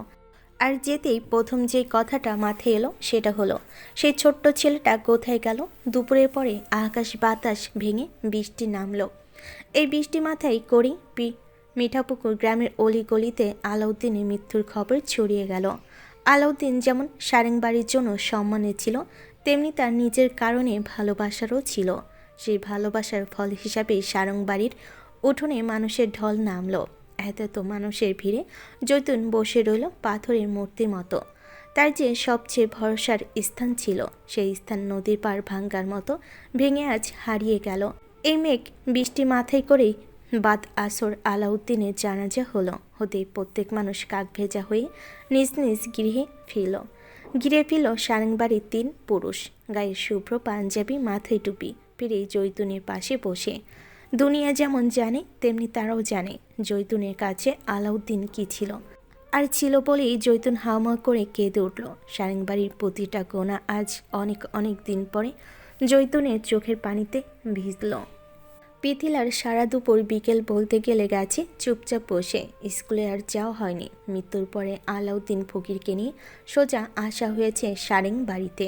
আর যেতেই প্রথম যে কথাটা মাথায় এলো সেটা হলো, সেই ছোট্ট ছেলেটা কোথায় গেল? দুপুরের পরে আকাশ বাতাস ভেঙে বৃষ্টি নামলো। এই বৃষ্টি মাথায় করেই মিঠাপুকুর গ্রামের অলিগলিতে আলাউদ্দিনের মৃত্যুর খবর ছড়িয়ে গেল। আলাউদ্দিন যেমন সারেংবাড়ির জন্য সম্মানের ছিল, তেমনি তার নিজের কারণে ভালোবাসারও ছিল। সেই ভালোবাসার ফল হিসাবে সারংবাড়ির উঠোনে মানুষের ঢল নামলো। এত মানুষের ভিড়ে জৈতুন বসে রইল পাথরের মূর্তির মতো। তার যে সবচেয়ে ভরসার স্থান ছিল, সেই স্থান নদীর পাড় ভাঙ্গার মতো ভেঙে আজ হারিয়ে গেল। এই মেঘ বৃষ্টি মাথায় করেই বাদ আসর আলাউদ্দিনের জানাজা হতেই প্রত্যেক মানুষ কাক ভেজা হয়ে নিজ নিজ গৃহে ঘিরে ফিরল সারেংবাড়ির 3 পুরুষ, গায়ে শুভ্র পাঞ্জাবি, মাথায় টুপি, ফিরে জৈতুনের পাশে বসে। দুনিয়া যেমন জানে তেমনি তারাও জানে জৈতুনের কাছে আলাউদ্দিন কি ছিল। আর ছিল বলেই জৈতুন হাওয়া করে কেঁদে উঠল। সারেংবাড়ির প্রতিটা কোণা আজ অনেক দিন পরে জৈতুনের চোখের পানিতে ভিজল। পিথিলার সারা দুপুর বিকেল বলতে গেলে গেছে চুপচাপ বসে। স্কুলে আর যাওয়া হয়নি। মৃত্যুর পরে আলাউদ্দিন ফকিরকে নিয়ে সোজা আসা হয়েছে সারেংবাড়িতে।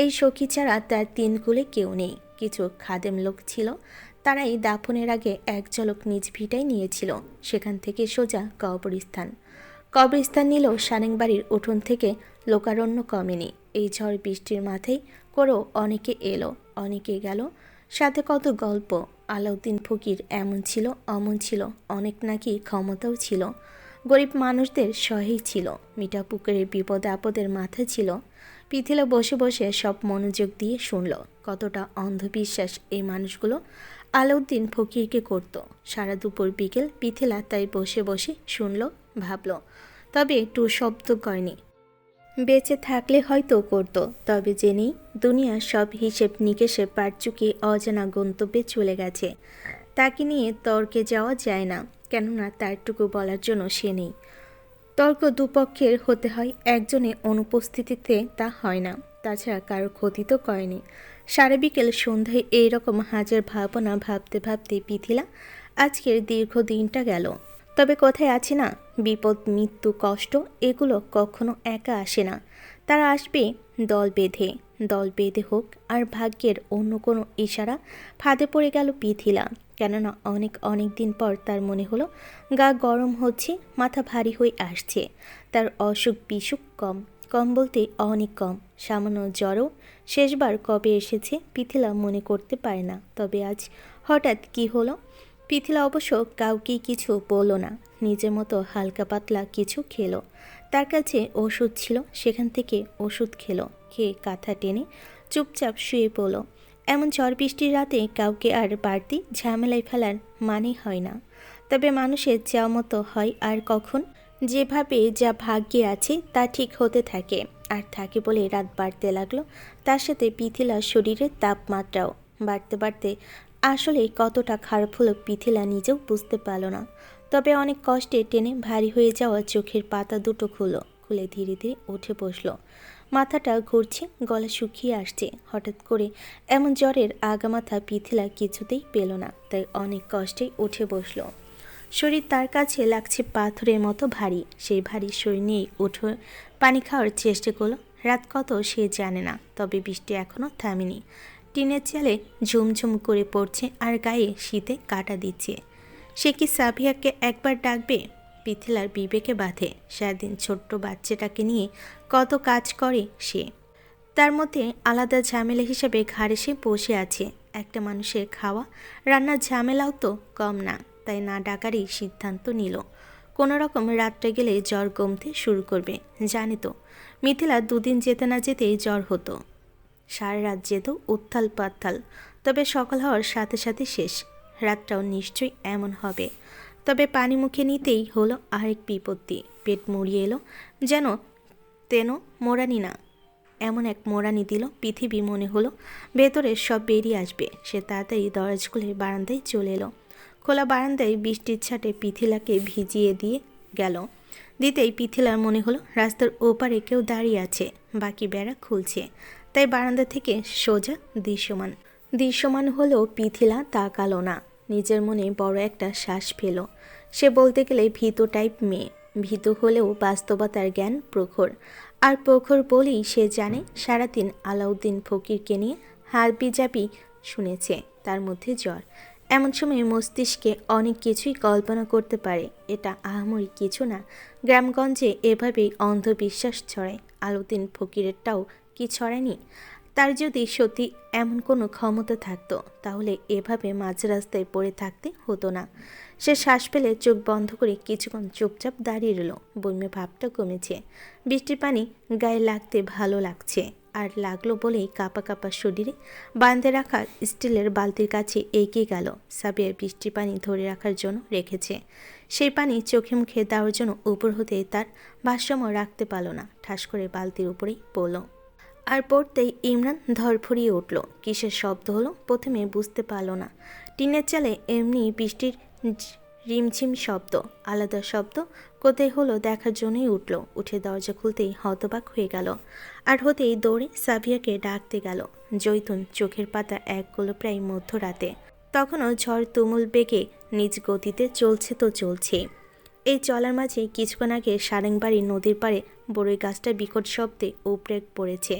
এই সখী ছাড়া তার 3 কুলে কেউ নেই। কিছু খাদেম লোক ছিল, তারাই দাফনের আগে এক ঝলক নিজ ভিটায় নিয়েছিল। সেখান থেকে সোজা কবরস্থান। কবরস্থান নিলেও সারেংবাড়ির উঠোন থেকে লোকারণ্য কমেনি। এই ঝড় বৃষ্টির মাথায় করেও অনেকে এলো, অনেকে গেল, সাথে কত গল্প। আলাউদ্দিন ফকির এমন ছিল, অমন ছিল, অনেক নাকি ক্ষমতাও ছিল, গরিব মানুষদের সহায় ছিল, মিঠাপুকুরের বিপদে আপদের মাথায় ছিল। পিথিলা বসে বসে সব মনোযোগ দিয়ে শুনল। কতটা অন্ধবিশ্বাস এই মানুষগুলো আলাউদ্দিন ফকিরকে করত। সারা দুপুর বিকেল পিথিলা তাই বসে বসে শুনল, ভাবল, তবে একটু শব্দ করেনি। বেঁচে থাকলে হয়তো করত, তবে জেনেই দুনিয়ার সব হিসেব নিকেশে পাট চুকিয়ে অজানা গন্তব্যে চলে গেছে। তাকে নিয়ে তর্কে যাওয়া যায় না, কেননা তারটুকু বলার জন্য সে নেই। তর্ক দুপক্ষের হতে হয়, একজনের অনুপস্থিতিতে তা হয় না। তাছাড়া কারো ক্ষতি তো করেনি। সারা বিকেল সন্ধ্যায় এইরকম হাজার ভাবনা ভাবতে ভাবতে পিথিলা আজকের দীর্ঘ দিনটা গেল। তবে কোথায় আছে না, বিপদ, মৃত্যু, কষ্ট এগুলো কখনো একা আসে না। তারা আসবে দল বেঁধে। দল বেঁধে হোক আর ভাগ্যের অন্য কোনো ইশারা ফাঁদে পড়ে গেল পিথিলা। কেননা অনেক দিন পর তার মনে হলো গা গরম হচ্ছে, মাথা ভারী হয়ে আসছে। তার অসুখ বিসুখ কম বলতে অনেক কম। সামান্য জ্বরও শেষবার কবে এসেছে পিথিলা মনে করতে পারে না। তবে আজ হঠাৎ কি হলো? পিথিলা অবশ্য কাউকেই কিছু বলল না, নিজের মতো হালকা পাতলা কিছু খেলো। তার কাছে ওষুধ ছিল, সেখান থেকে ওষুধ খেলো, খেয়ে কাঁথা টেনে চুপচাপ শুয়ে পড়ল। এমন ঝড় বৃষ্টির রাতে কাউকে আর বাড়তি ঝামেলায় ফেলার মানে হয় না। তবে মানুষের যা মতো হয় আর কখন যেভাবে যা ভাগ্যে আছে তা ঠিক হতে থাকে। আর থাকে বলে রাত বাড়তে লাগলো, তার সাথে পিথিলার শরীরের তাপমাত্রাও বাড়তে বাড়তে আসলে কতটা খারাপ হলো পিথিলা নিজেও বুঝতে পারল না। তবে অনেক কষ্টে টেনে ভারী হয়ে যাওয়া চোখের পাতা দুটো খুলে ধীরে ধীরে উঠে বসলো। মাথাটা ঘুরছে, গলা শুকিয়ে আসছে। হঠাৎ করে এমন জ্বরের আগামাথা পিথিলা কিছুতেই পেল না, তাই অনেক কষ্টে উঠে বসলো। শরীর তার কাছে লাগছে পাথরের মতো ভারী। সেই ভারী শরীর নিয়েই উঠে পানি খাওয়ার চেষ্টা করলো। রাত কত সে জানে না, তবে বৃষ্টি এখনও থামেনি। টিনের চালে ঝুমঝুম করে পড়ছে আর গায়ে শীতে কাটা দিচ্ছে। সে কি সাবিয়াকে একবার ডাকবে? পিথিলার বিবেকে বাঁধে। সারাদিন ছোট্ট বাচ্চাটাকে নিয়ে কত কাজ করে সে। তার মধ্যে আলাদা ঝামেলা হিসেবে ঘাড়ে সে বসে আছে। একটা মানুষের খাওয়া রান্নার ঝামেলাও তো কম না, তাই না ডাকারই সিদ্ধান্ত নিল। কোনো রকম রাতটা গেলে জ্বর কমতে শুরু করবে। জানে তো মিথিলা দুদিন যেতে না যেতেই জ্বর হতো। সারা রাত যেত উত্থাল পাত্থাল, তবে সকাল হওয়ার সাথে সাথে শেষ। রাতটাও নিশ্চয়ই এমন হবে। তবে পানি মুখে নিতেই হলো আরেক বিপত্তি। পেট মুড়িয়ে এলো, যেন তেন মোড়ানি না, এমন এক মোড়ানি দিল পৃথিবী মনে হলো ভেতরে সব বেরিয়ে আসবে। সে তাড়াতাড়ি দরজা খুলে বারান্দায় চলে এলো। খোলা বারান্দায় বৃষ্টির ছাটে পিথিলাকে ভিজিয়ে দিয়ে গেল। দিতেই পিথিলার মনে হলো রাস্তার ওপারে কেউ দাঁড়িয়ে আছে, বাকি বেড়া খুলছে। তাই বারান্দা থেকে সোজা দৃশ্যমান হলেও পিথিলা তাকালো না। নিজের মনে বড় একটা শ্বাস ফেল। সে বলতে গেলে ভীত টাইপ মেয়ে। ভীত হলেও বাস্তবতার জ্ঞান প্রখর। আর প্রখর বলেই সে জানে সারাদিন আলাউদ্দিন ফকিরকে নিয়ে হাবিজাবি শুনেছে, তার মধ্যে জ্বর। এমন সময় মস্তিষ্কে অনেক কিছুই কল্পনা করতে পারে। এটা আহামরি কিছু না। গ্রামগঞ্জে এভাবেই অন্ধবিশ্বাস ছড়ায়। আলাউদ্দিন ফকিরেরটাও কি ছড়ায়নি? তার যদি সত্যি এমন কোনো ক্ষমতা থাকতো তাহলে এভাবে মাঝ রাস্তায় পড়ে থাকতে হতো না। সে শ্বাস ফেলে চোখ বন্ধ করে কিছুক্ষণ চুপচাপ দাঁড়িয়ে রইল। বন্যে ভাবটা কমেছে। বৃষ্টির পানি গায়ে লাগতে ভালো লাগছে। আর লাগলো বলেই কাঁপা কাঁপা শরীরে বাঁধে রাখা স্টিলের বালতির কাছে এগিয়ে গেল। সাবিয়া বৃষ্টির পানি ধরে রাখার জন্য রেখেছে। সেই পানি চোখে মুখে দেওয়ার জন্য উপর হতে তার ভারসাম্য রাখতে পারল না। ঠাস করে বালতির উপরেই পড়ল। আর পড়তেই ইমরান ধরফড়িয়ে উঠল। কিসের শব্দ হলো প্রথমে বুঝতে পারল না। টিনের চালে এমনি বৃষ্টির রিমঝিম শব্দ, আলাদা শব্দ কোথায় হলো দেখার জন্যই উঠল। উঠে দরজা খুলতেই হতবাক হয়ে গেল। আর হতেই দৌড়ে সাবিয়াকে ডাকতে গেল। জৈতুন চোখের পাতা এক গোলো প্রায় মধ্যরাতে। তখনও ঝড় তুমুল বেগে নিজ গতিতে চলছে তো চলছে। এই চলার মাঝে কিছুক্ষণ আগে সারেংবাড়ি নদীর পাড়ে বড়ই গাছটা বিকট শব্দে উপড়ে পড়েছে।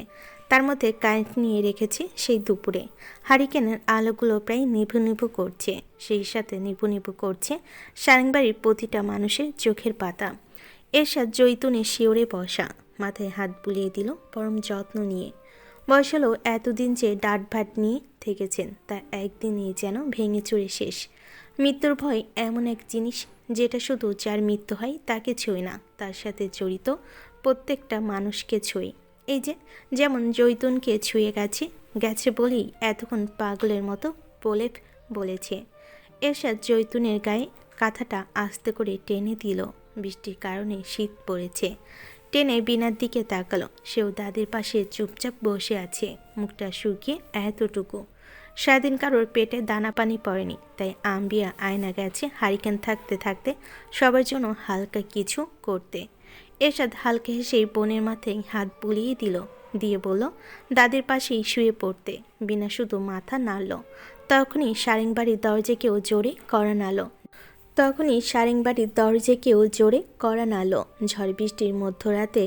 তার মধ্যে কারেন্ট নিয়ে রেখেছে সেই দুপুরে। হারিকেনের আলোগুলো প্রায় নিভু নিভু করছে। সেই সাথে নিভু নিভু করছে সারেংবাড়ির প্রতিটা মানুষের চোখের পাতা। এরশাদ জৈতুনে শিওরে বসা, মাথায় হাত বুলিয়ে দিল পরম যত্ন নিয়ে। বয়স হলো এতদিন যে ডাট ভাট নিয়ে থেকেছেন তা একদিনই যেন ভেঙে চুরে শেষ। মৃত্যুর ভয় এমন এক জিনিস যেটা শুধু যার মৃত্যু হয় তাকে ছোঁয় না, তার সাথে জড়িত প্রত্যেকটা মানুষকে ছোঁয়। এই যে যেমন জৈতুনকে ছুঁয়ে গেছে বলেই এতক্ষণ পাগলের মতো প্রলেপ বলেছে। এরশাদ জৈতুনের গায়ে কাঁথাটা আস্তে করে টেনে দিল। বৃষ্টির কারণে শীত পড়েছে। টেনে বিনার দিকে তাকালো। সেও দাদির পাশে চুপচাপ বসে আছে, মুখটা শুকিয়ে এতটুকু। সারাদিন কারোর পেটে দানা পানি পড়েনি, তাই আম্বিয়া আয়না গেছে হারিকেন থাকতে থাকতে সবার জন্য হালকা কিছু করতে। এরশাদ হালকা হেসেই বোনের মাথায় হাত বুলিয়ে দিয়ে বলল দাদির পাশেই শুয়ে পড়তে। বিনা শুধু মাথা নাড়ল। তখনই সারেংবাড়ির দরজে কেউ জোরে কড়া নাড়ল। ঝড় বৃষ্টির মধ্যরাতে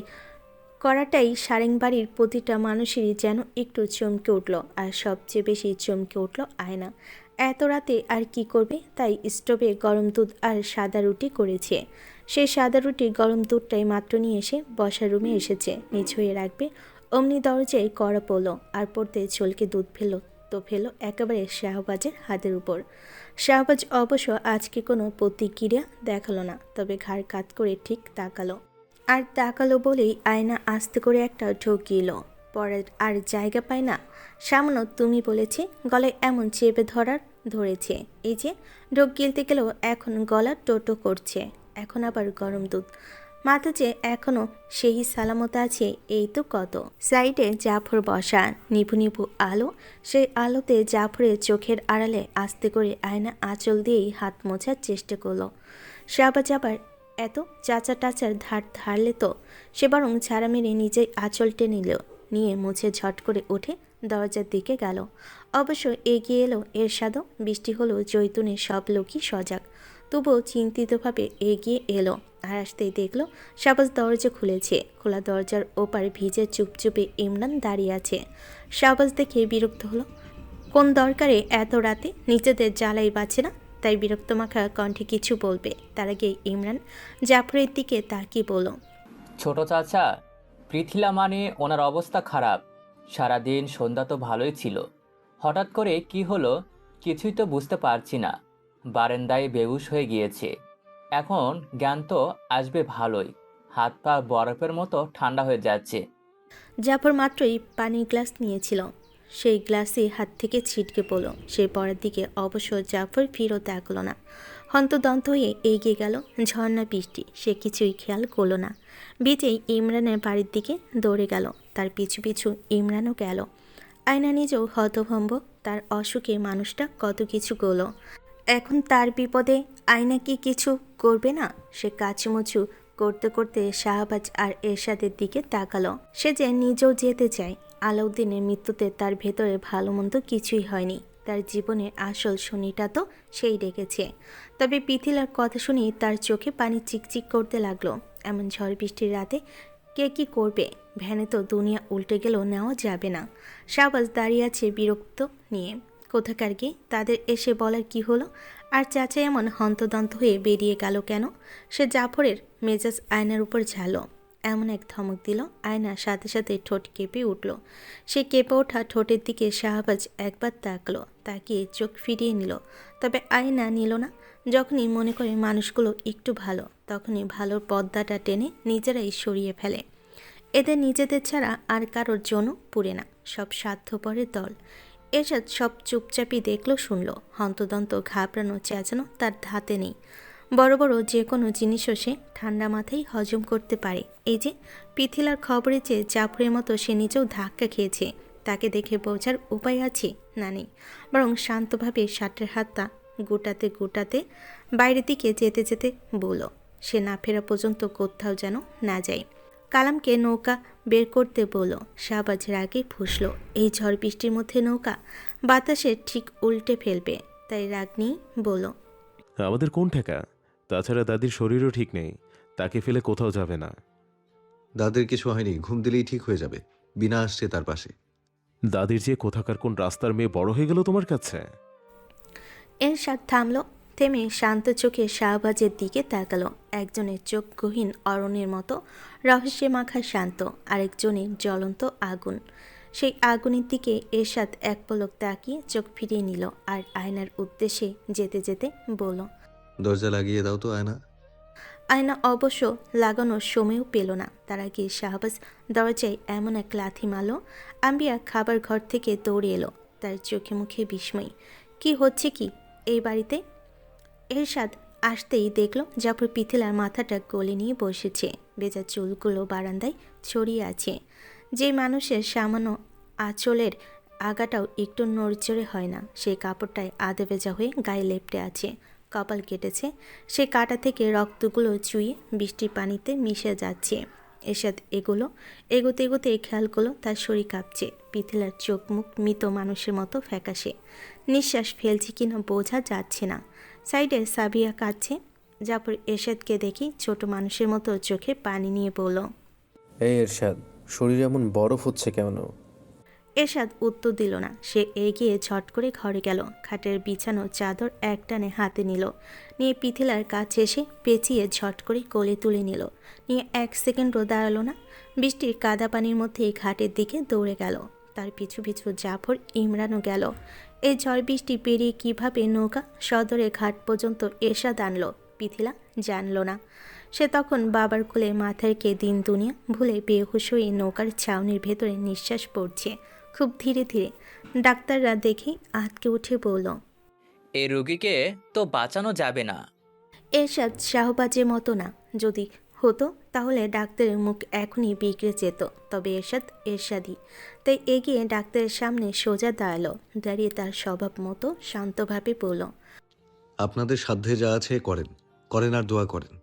কড়াটাই সারেংবাড়ির প্রতিটা মানুষেরই যেন একটু চমকে উঠল, আর সবচেয়ে বেশি চমকে উঠল আয়না। এত রাতে আর কি করবে, তাই স্টোভে গরম দুধ আর সাদা রুটি করেছে। সেই সাদা রুটি গরম দুধটাই মাত্র নিয়ে এসে বসার রুমে এসেছে। নিচ হয়ে রাখবে অমনি দরজায় কড়া পড়ল, আর পড়তে চলকে দুধ ফেলো একেবারে শাহবাজের হাতের উপর। শাহবাজ অবশ্য আজকে কোনো প্রতিক্রিয়া দেখালো না, তবে ঘাড় কাত করে ঠিক তাকালো বলেই আয়না আস্তে করে একটা ঢোকিল। পরে আর জায়গা পায় না। সামান্য তুমি বলেছে গলায় এমন চেপে ধরেছে, এই যে ঢোক গিলতে গেলেও এখন গলা টোটো করছে। এখন আবার গরম দুধ, মাথা যে এখনো সেই সালামত আছে এই তো কত। সাইডে জাফর বসা, নিভু আলো। সেই আলোতে জাফরের চোখের আড়ালে আস্তে করে আয়না আঁচল দিয়েই হাত মোছার চেষ্টা করলো। শাহবাজ আবার এত চাচা টাচার ধারলে তো সে বরং ছাড়া মেরে নিজেই আঁচল টেনে নিয়ে মুছে ঝট করে উঠে দরজার দিকে গেল। অবশ্য এগিয়ে এলো এরশাদও। বৃষ্টি হলো জৈতুনের সব লোকই সজাগ, তবুও চিন্তিতভাবে এগিয়ে এলো। আর আসতেই দেখলো শাহবাজ দরজা খুলেছে। খোলা দরজার ওপারে ভিজে চুপচুপে ইমরান দাঁড়িয়ে আছে। শাহবাজ দেখে বিরক্ত হলো। কোন দরকারে এত রাতে? নিজেদের জ্বালাই বাঁচে না, তাই বিরক্ত মাখা কণ্ঠে কিছু বলবে তার আগে ইমরান জাফরের দিকে তাকিয়ে বলল, ছোট চাচা, পৃথিলা মানে ওনার অবস্থা খারাপ। সারাদিন সন্ধ্যা তো ভালোই ছিল, হঠাৎ করে কি হলো কিছুই তো বুঝতে পারছি না। বারান্দায় বেহুশ হয়ে গিয়েছে। এখন জ্ঞান তো আসবে ভালোই, হাত পা বরফের মতো ঠান্ডা হয়ে যাচ্ছে। জাফর মাত্রই পানির গ্লাস নিয়েছিল, সেই গ্লাসে হাত থেকে ছিটকে পড়ল। সেই পরের দিকে অবশ্য জাফর ফিরও তাকল না। হন্তদন্ত হয়ে এগিয়ে গেল ঝর্ণা বৃষ্টি। সে কিছুই খেয়াল করলো না। বিজেই ইমরানের বাড়ির দিকে দৌড়ে গেল। তার পিছু পিছু ইমরানও গেল। আয়না নিজেও হতভম্ব। তার অসুখে মানুষটা কত কিছু করল, এখন তার বিপদে আয়না কি কিছু করবে না? সে কাচুমুচু করতে করতে শাহবাজ আর এরশাদের দিকে তাকালো। সে যে নিজেও যেতে চায়। আলাউদ্দিনের মৃত্যুতে তার ভেতরে ভালো মন্দ কিছুই হয়নি। তার জীবনের আসল শনিটা তো সেই ডেকেছে। তবে পিথিলার কথা শুনি তার চোখে পানি চিকচিক করতে লাগলো। এমন ঝড় বৃষ্টির রাতে কে কি করবে? ভ্যানে তো দুনিয়া উল্টে গেলেও নেওয়া যাবে না। শাহবাজ দাঁড়িয়ে আছে বিরক্ত নিয়ে। কোথাকার গিয়ে তাদের এসে বলার কি হলো? আর চাচা এমন হন্তদন্ত হয়ে বেরিয়ে গেল কেন? সে জাফরের মেজাজ আয়নার উপর ঝালো। এমন এক ধমক দিল, আয়নার সাথে সাথে ঠোঁট কেঁপে উঠল। সে কেঁপে ওঠা ঠোঁটের দিকে শাহবাজ একবার তাকলো, তাকিয়ে চোখ ফিরিয়ে নিল। তবে আয়না নিল না। যখনই মনে করে মানুষগুলো একটু ভালো, তখনই ভালোর পর্দাটা টেনে নিজেরাই সরিয়ে ফেলে। এদের নিজেদের ছাড়া আর কারোর জন্য পুরে না, সব স্বার্থপরের দল। এরশাদ সব চুপচাপই দেখলো শুনলো। হন্তদন্ত ঘাবড়ানো চেঁচানো তার ধাতে নেই। বড় বড় যে কোনো জিনিসও সে ঠান্ডা মাথায় হজম করতে পারে। এই যে পিথিলার খবরে যে জাফরের মতো সে নিজেও ধাক্কা খেয়েছে, তাকে দেখে বোঝার উপায় আছে না নেই। বরং শান্তভাবে শার্টের হাতটা গোটাতে বাইরের দিকে যেতে যেতে বলল, সে না ফেরা পর্যন্ত কোথাও যেন না যায়। কালামকে নৌকা বের করতে বলল। শাহবাজ রাগে ফুঁসল। এই ঝড় বৃষ্টির মধ্যে নৌকা বাতাসে ঠিক উল্টে ফেলবে, তাই রাগ নিয়ে বলল, আমাদের কোন ঠেকা? তাছাড়া দাদির শরীরও ঠিক নেই, তাকে ফেলে কোথাও যাবে না। দাদির কিছু হয়নি, ঘুম দিলেই ঠিক হয়ে যাবে। বিনা আসছে তার পাশে। দাদির যে কোথাকার কোন রাস্তার মেয়ে বড় হয়ে গেল তোমার কাছে? এরশাদ থামলো। থেমে শান্ত চোখে শাহবাজের দিকে তাকালো। একজনের চোখ গহীন অরণ্যের মতো রহস্যে মাখা শান্ত, আরেকজনের জ্বলন্ত আগুন। সেই আগুনের দিকে এরশাদ এক পলক তাকিয়ে চোখ ফিরিয়ে নিল আর আয়নার উদ্দেশ্যে যেতে যেতে বলল, দরজা লাগিয়ে দাও তো আয়না। আয়না অবশ্য লাগানোর সময়ও পেল না। তার আগে শাহবাজ দরজায় এমন এক লাথি মারল, আম্বিয়া খাবার ঘর থেকে দৌড়ে এলো। তার চোখে মুখে বিস্ময়। কি হচ্ছে কি এই বাড়িতে? এরশাদ আসতেই দেখল জাফর পিথিলার মাথাটা গলে নিয়ে বসেছে। ভেজা চুলগুলো বারান্দায় ছড়িয়ে আছে। যে মানুষের সামান্য আঁচলের আগাটাও একটু নড়চড়ে হয় না, সেই কাপড়টায় আধে ভেজা হয়ে গায়ে লেপটে আছে। কপাল কেটেছে, সে কাটা থেকে রক্তগুলো চুইয়ে বৃষ্টির পানিতে মিশে যাচ্ছে। এরশাদ এগোতে এগোতে খেয়াল করলো তার শরীর কাঁপছে। পিথিলার চোখ মুখ মৃত মানুষের মতো ফ্যাকাশে, নিঃশ্বাস ফেলছে কিনা বোঝা যাচ্ছে না। সাইডে সাবিয়া কাঁদছে। জাফর এরশাদকে দেখি ছোট মানুষের মতো চোখে পানি নিয়ে বলল, এই এরশাদ, শরীর এমন বরফ হচ্ছে কেন? এরশাদ উত্তর দিল না। সে এগিয়ে ঝট করে ঘরে গেল। খাটের বিছানো চাদর একটানে হাতে নিল, নিয়ে পিথিলার কাছে এসে পেঁচিয়ে ঝট করে কোলে তুলে নিল। নিয়ে 1 সেকেন্ডও দাঁড়ালো না, বৃষ্টির কাদা পানির মধ্যে ঘাটের দিকে দৌড়ে গেল। তার পিছু পিছু জাফর ইমরানও গেল। এই ঝড় বৃষ্টি পেরিয়ে কিভাবে নৌকা সদরে ঘাট পর্যন্ত এরশাদ আনলো পিথিলা জানল না। সে তখন বাবার কোলে মাথায় রেখে দিন দুনিয়া ভুলে বেহুশ হয়ে নৌকার ছাউনির ভেতরে নিঃশ্বাস পড়ছে খুব ধীরে ধীরে। ডাক্তাররা দেখে আঁতকে উঠে বলল, এই রোগীকে তো বাঁচানো যাবে না। এরশাদ শাহবাজের মতো না। যদি হতো তাহলে ডাক্তারের মুখ এখনই বিগড়ে যেত। তবে এরশাদ এরশাদই। তাই এগিয়ে ডাক্তারের সামনে সোজা দাঁড়ালো। দাঁড়িয়ে তার স্বভাব মতো শান্তভাবে বলল, আপনাদের সাধ্যে যা আছে করেন, করেন আর দোয়া করেন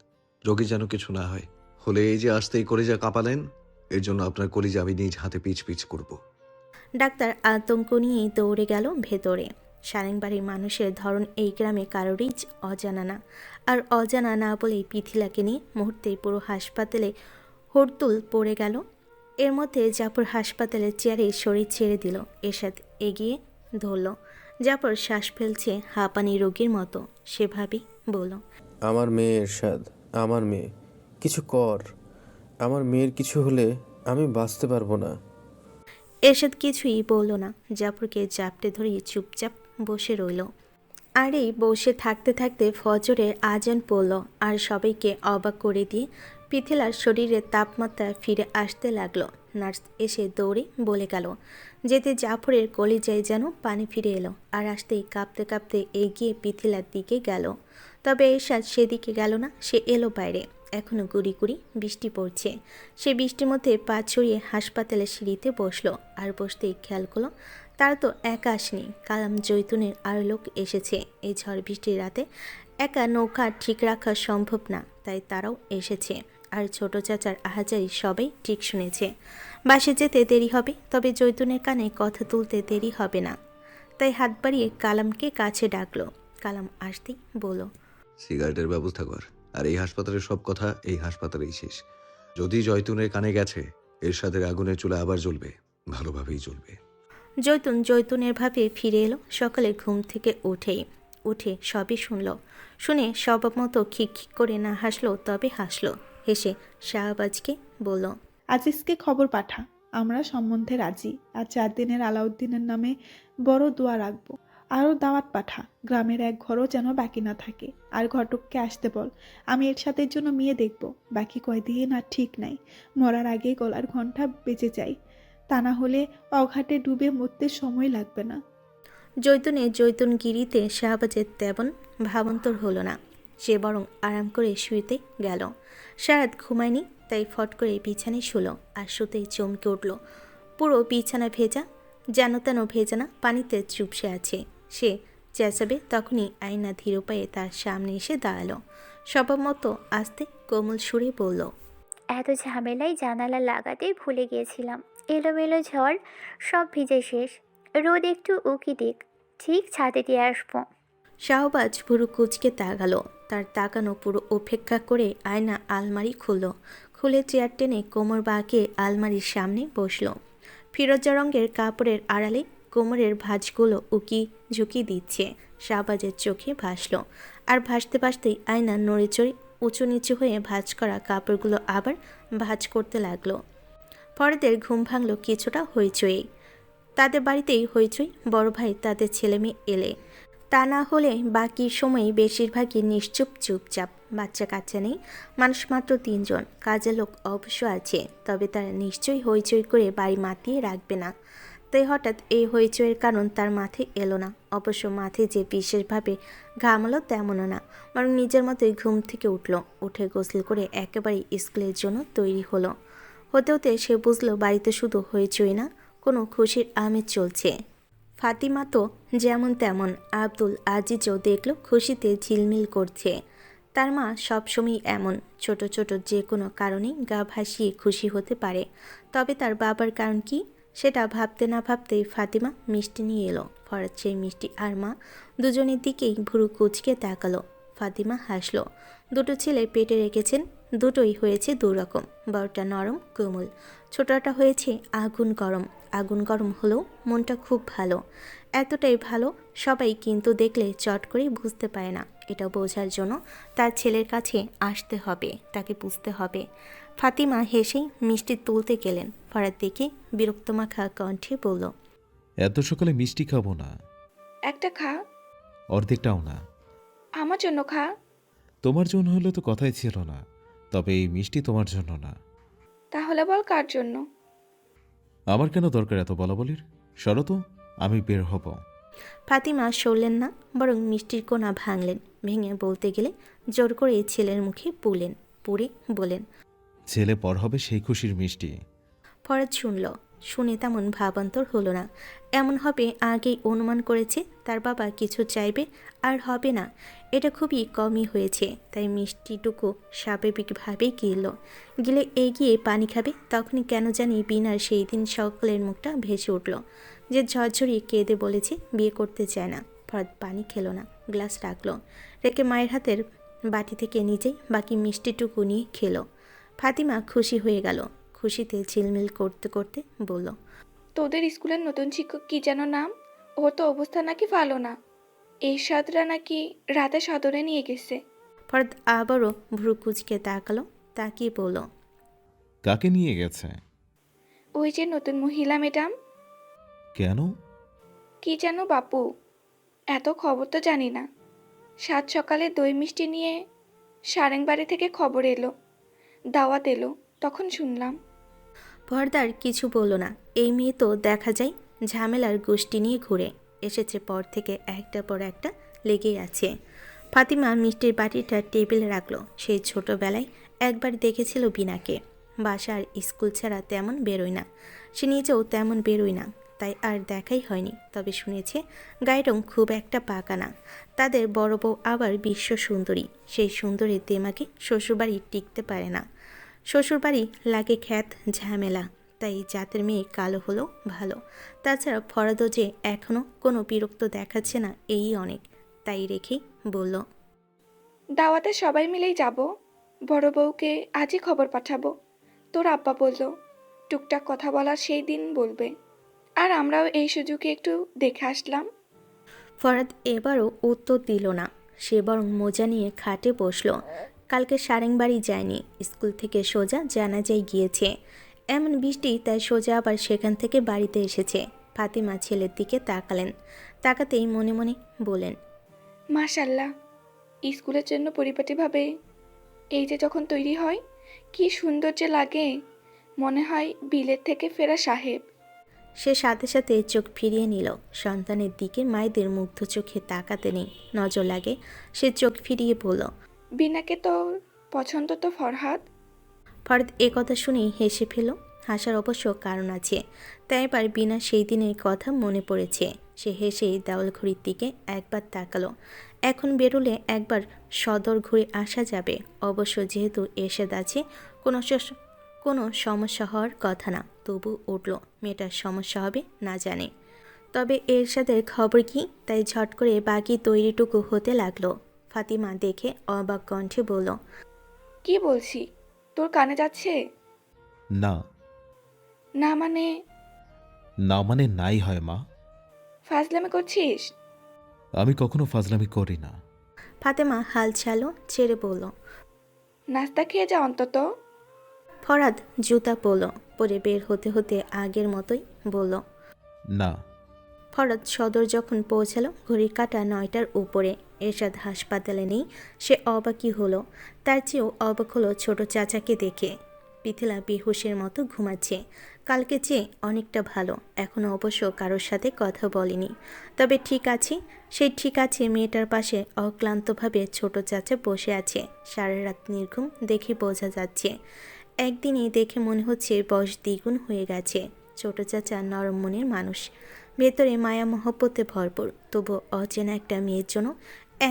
রোগী যেন কিছু না হয়। হলে এই যে আসতেই কলিজা কাঁপালেন, এর জন্য আপনার কলিজা আমি নিজ হাতে পিচ পিচ করব। ডাক্তার আতঙ্ক নিয়েই দৌড়ে গেল ভেতরে। সারেংবাড়ির মানুষের ধরন এই গ্রামে কারোরই অজানা না। আর অজানা না বলেই পিথিলাকে নিয়ে মুহূর্তেই পুরো হাসপাতালে হরতুল পড়ে গেল। এর মধ্যে জাফর হাসপাতালের চেয়ারে শরীর ছেড়ে দিল। এরশাদ এগিয়ে ধরল। জাফর শ্বাস ফেলছে হাঁপানি রোগীর মতো। সেভাবেই বলল, আমার মেয়ে এরশাদ, আমার মেয়ে, কিছু কর। আমার মেয়ের কিছু হলে আমি বাঁচতে পারবো না। এরশাদ কিছুই বলল না। জাফরকে জাপটে ধরে চুপচাপ বসে রইল। আর এই বসে থাকতে থাকতে ফজরের আজান পড়ল। আর সবাইকে অবাক করে দিয়ে পিথিলার শরীরের তাপমাত্রা ফিরে আসতে লাগলো। নার্স এসে দৌড়ে বলে গেল। যেতে জাফরের কলিজায় যেন পানি ফিরে এলো। আর আসতেই কাঁপতে কাঁপতে এগিয়ে পিথিলার দিকে গেল। তবে এরশাদ সেদিকে গেল না, সে এলো বাইরে। এখনো গুড়ি গুড়ি বৃষ্টি পড়ছে। সে বৃষ্টির মধ্যে পা ছড়িয়ে হাসপাতালের সিঁড়িতে বসলো। আর বসতেই খেয়াল করলো তারা তো একা আসেনি, কালাম জৈতুনের আরও লোক এসেছে। এই ঝড় বৃষ্টির রাতে একা নৌকা ঠিক রাখা সম্ভব না, তাই তারাও এসেছে। আর ছোট চাচার আহাজারি সবাই ঠিক শুনেছে। বাসে যেতে দেরি হবে, তবে জৈতুনের কানে কথা তুলতে দেরি হবে না। তাই হাত বাড়িয়ে কালামকে কাছে ডাকলো। কালাম আসতেই বলল, সিগারেটের ব্যবস্থা কর। আর এই হাসপাতালের সব কথা এই হাসপাতালেই শেষ। যদি জয়তুনের কানে গেছে, এরশাদের আগুনের চুলা আবার জ্বলবে, ভালোভাবেই জ্বলবে। জৈতুনের ভাবে ফিরে এলো। সকালে ঘুম থেকে উঠে সবই শুনল। শুনে স্বভাব মতো খিক করে না হাসলো, তবে হাসলো। হেসে শাহবাজকে বলল, আজিজকে খবর পাঠা, আমরা সম্বন্ধে রাজি। আর 4 দিনের আলাউদ্দিনের নামে বড় দোয়া রাখবো। আরও দাওয়াত পাঠা, গ্রামের এক ঘরও যেন বাকি না থাকে। আর ঘটককে আসতে বল, আমি এর সাথে জন্য মেয়ে দেখব। বাকি কয়দিন আর ঠিক নাই, মরার আগে গলার ঘণ্টা বেঁচে যায়। তা না হলে অঘাটে ডুবে মরতে সময় লাগবে না। জৈতুনগিরিতে শাহবাজের তেমন ভাবান্তর হলো না। সে বরং আরাম করে শুইতে গেল। সারাত ঘুমায়নি, তাই ফট করে বিছানায় শুলো। আর শুতেই চমকে উঠল। পুরো বিছানা ভেজা, যেন তেন ভেজা না, পানিতে চুপসে আছে। সে চেঁচাবে, তখনই আয়না ধীর পায়ে তার সামনে এসে দাঁড়ালো। স্বভাব মতো আস্তে কোমল সুরে বলল, এত ঝামেলায় জানালা লাগাতেই ভুলে গিয়েছিলাম। এলোমেলো ঝড়, সব ভিজে শেষ। রোদ একটু উকি দিক, ঠিক ছাদে দিয়ে আসবো। শাহবাজ পুরো কুচকে তাকালো। তার তাকানো পুরো উপেক্ষা করে আয়না আলমারি খুলে চেয়ার টেনে কোমর বাঁকিয়ে আলমারির সামনে বসলো। ফিরোজা রঙের কাপড়ের আড়ালে কোমরের ভাঁজগুলো উকি ঝুঁকি দিচ্ছে। শাহবাজের চোখে ভাসল। আর ভাসতে ভাসতেই আয়না নড়ে চড়ে উঁচু নিচু হয়ে ভাঁজ করা কাপড়গুলো আবার ভাঁজ করতে লাগলো। ফরাদের ঘুম ভাঙল কিছুটা হইচই। তাদের বাড়িতেই হইচই, বড় ভাই তাদের ছেলে মেয়ে এলে। তা না হলে বাকি সময় বেশিরভাগই নিশ্চুপ চুপচাপ। বাচ্চা কাচ্চা নেই, মানুষ মাত্র 3 জন। কাজের লোক অবশ্য আছে, তবে তারা নিশ্চয়ই হইচই করে বাড়ি মাতিয়ে রাখবে না। তাই হঠাৎ এই হইচইয়ের কারণ তার মাথায় এলো না। অবশ্য মাথায় যে বিশেষভাবে ঘামালো তেমনও না, বরং নিজের মতোই ঘুম থেকে উঠে গোসল করে একেবারে স্কুলের জন্য তৈরি হলো। হতে হতে সে বুঝলো বাড়িতে শুধু হইচই না, কোনো খুশির আমেজ চলছে। ফাতিমা তো যেমন তেমন, আব্দুল আজিজও দেখল খুশিতে ঝিলমিল করছে। তার মা সবসময় এমন, ছোট ছোট যে কোনো কারণেই গা ভাসিয়ে খুশি হতে পারে। তবে তার বাবার কারণ কি, সেটা ভাবতে না ভাবতেই ফাতিমা মিষ্টি নিয়ে এলো। ফরাদ সেই মিষ্টি আর মা দুজনের দিকেই ভুরু কুচকে তাকালো। ফাতিমা হাসলো। দুটো ছেলে পেটে রেখেছেন, দুটোই হয়েছে দুরকম। বড়টা নরম কোমল, ছোটটা হয়েছে আগুন গরম। আগুন গরম হলেও মনটা খুব ভালো, এতটাই ভালো সবাই কিন্তু দেখলে চট করে বুঝতে পারে না। এটা বোঝার জন্য তার ছেলের কাছে আসতে হবে, তাকে বুঝতে হবে। ফাতিমা হেসেই মিষ্টি তুলতে গেলেন। ফরাদ দেখে বিরক্তমাখা কণ্ঠে বলল, এত সকালে মিষ্টি খাবো না। একটা খা। অর্ধেকটাও না। আমার জন্য খা। তোমার জন্য হলে তো কথাই ছিল না, তবে এই মিষ্টি তোমার জন্য না। তাহলে বল কার জন্য? আমার কেন দরকার এত বলাবলির? সরো তো, আমি বের হব। ফাতিমা সরলেন না, বরং মিষ্টির কোনা ভাঙলেন। ভেঙে বলতে গেলে জোর করে ছেলের মুখে পুরে বলেন, ছেলে পর হবে সেই খুশির মিষ্টি। ফরাদ শুনে তেমন ভাবান্তর হলো না। এমন হবে আগেই অনুমান করেছে। তার বাবা কিছু চাইবে আর হবে না, এটা খুবই কমই হয়েছে। তাই মিষ্টিটুকু স্বাভাবিকভাবেই গিলে এগিয়ে পানি খাবে। তখনই কেন জানি বিনার সেই দিন সকলের মুখটা ভেসে উঠল, যে ঝরঝরিয়ে কেঁদে বলেছে বিয়ে করতে চায় না। ফরাদ পানি খেলো না, গ্লাস রাখলো, রেখে মায়ের হাতের বাটি থেকে নিজেই বাকি মিষ্টিটুকু নিয়ে খেলো। ফাতিমা খুশি হয়ে গেল। খুশিতে ঝিলমিল করতে করতে বলল, তোদের স্কুলের নতুন শিক্ষক কি যেন নাম? ওর তো অবস্থা নাকি ভালো না। এরশাদরা নাকি রাতে সদরে নিয়ে গেছে। ফরাদ আবারও ভ্রু কুচকে তাকালো, তাকিয়ে বলল, কাকে নিয়ে গেছে? ওই যে নতুন মহিলা ম্যাডাম। কেন? কি যেন বাপু, এত খবর তো জানি না। সাত সকালে দই মিষ্টি নিয়ে সারেংবাড়ি থেকে খবর এলো, দাওয়াত এলো, তখন শুনলাম। ফরাদ কিছু বলল না। এই মেয়ে তো দেখা যায় ঝামেলার গোষ্ঠী নিয়ে ঘুরে এসেছে, পর থেকে একটার পর একটা লেগেই আছে। ফাতিমা মিষ্টির বাটিটা টেবিলে রাখলো। সেই ছোটবেলায় একবার দেখেছিল বিনাকে। বাসা আর স্কুল ছাড়া তেমন বেরোয় না, সে নিজেও তেমন বেরোয় না, তাই আর দেখাই হয়নি। তবে শুনেছে গায়ের রং খুব একটা পাকা না। তাদের বড় বউ আবার বিশ্ব সুন্দরী। সেই সুন্দরী দেমাকে শ্বশুরবাড়ি টিকতে পারে না। শ্বশুরবাড়ি লাগে খ্যাত ঝামেলা, তাই জাতের মেয়ে কালো হলেও ভালো। তাছাড়া ফরাদও যে এখনও কোনো বিরক্ত দেখাচ্ছে না, এই অনেক। তাই রেখেই বলল, দাওয়াতে সবাই মিলেই যাব। বড় বউকে আজই খবর পাঠাবো। তোর আব্বা বলল টুকটাক কথা বলার সেই দিন বলবে। আর আমরাও এই সুযোগে একটু দেখে আসলাম। ফরাদ এবারও উত্তর দিল না। সে বরং মোজা নিয়ে খাটে বসল। কালকে সারেংবাড়ি যায়নি, স্কুল থেকে সোজা জানাজায় গিয়েছে। এমন বৃষ্টি, তাই সোজা আবার সেখান থেকে বাড়িতে এসেছে। ফাতিমা ছেলের দিকে তাকাতেই মনে মনে বলেন, মাশাল্লাহ, স্কুলের জন্য পরিপাটিভাবে এই যে যখন তৈরি হয় কি সুন্দর যে লাগে, মনে হয় বিলেত থেকে ফেরা সাহেব। সে সাথে সাথে চোখ ফিরিয়ে নিল। সন্তানের দিকে মায়েদের মুগ্ধ চোখে তাকাতে নেই, নজর লাগে। সে চোখ ফিরিয়ে বলল, বিনাকে তোর পছন্দ তো ফরহাদ? ফরাদ কথা শুনেই হেসে ফেল। হাসার অবশ্য কারণ আছে, তাই এবার বিনা সেই দিনের কথা মনে পড়েছে। সে হেসেই দেওয়াল ঘড়ির দিকে একবার তাকালো। এখন বেরোলে একবার সদর ঘুরে আসা যাবে। অবশ্য যেহেতু এরশাদ আছে, কোনো সমস্যা হওয়ার কথা না। তবু উঠল, মেয়েটার সমস্যা হবে না জানে। তবে এরশাদের খবর কি, তাই ঝট করে বাকি তৈরিটুকু হতে লাগলো। ফাতিমা দেখে অবাক কণ্ঠে বলল, কি বলছি, তোর কানে যাচ্ছে? না। না মানে? না মানে নাই হয় মা। ফাজলামি করছিস? আমি কখনো ফাজলামি করি না। ফাতেমা হাল ছাড়লো, ছেড়ে বলল। নাস্তা খেয়ে যা অন্তত। ফরাদ জুতা পরল, পরে বের হতে হতে আগের মতোই বলল। না। ফরাদ সদর যখন পৌঁছালো ঘড়ির কাঁটা 9টার উপরে। এরশাদ হাসপাতালে নেই, সে অবাকই হলো। তার চেয়েও অবাক হলো ছোট চাচাকে দেখে। পিথিলা বেহুশের মতো ঘুমাচ্ছে। কালকে চেয়ে অনেকটা ভালো, এখনও অবশ্য কারোর সাথে কথা বলেনি। তবে ঠিক আছে, সেই ঠিক আছে মেয়েটার পাশে অক্লান্তভাবে ছোট চাচা বসে আছে। সারা রাত নির্ঘুম, দেখে বোঝা যাচ্ছে। একদিনই দেখে মনে হচ্ছে বয়স দ্বিগুণ হয়ে গেছে। ছোট চাচা নরম মনের মানুষ, ভেতরে মায়া মহব্বতে ভরপুর, তবু অচেনা একটা মেয়ের জন্য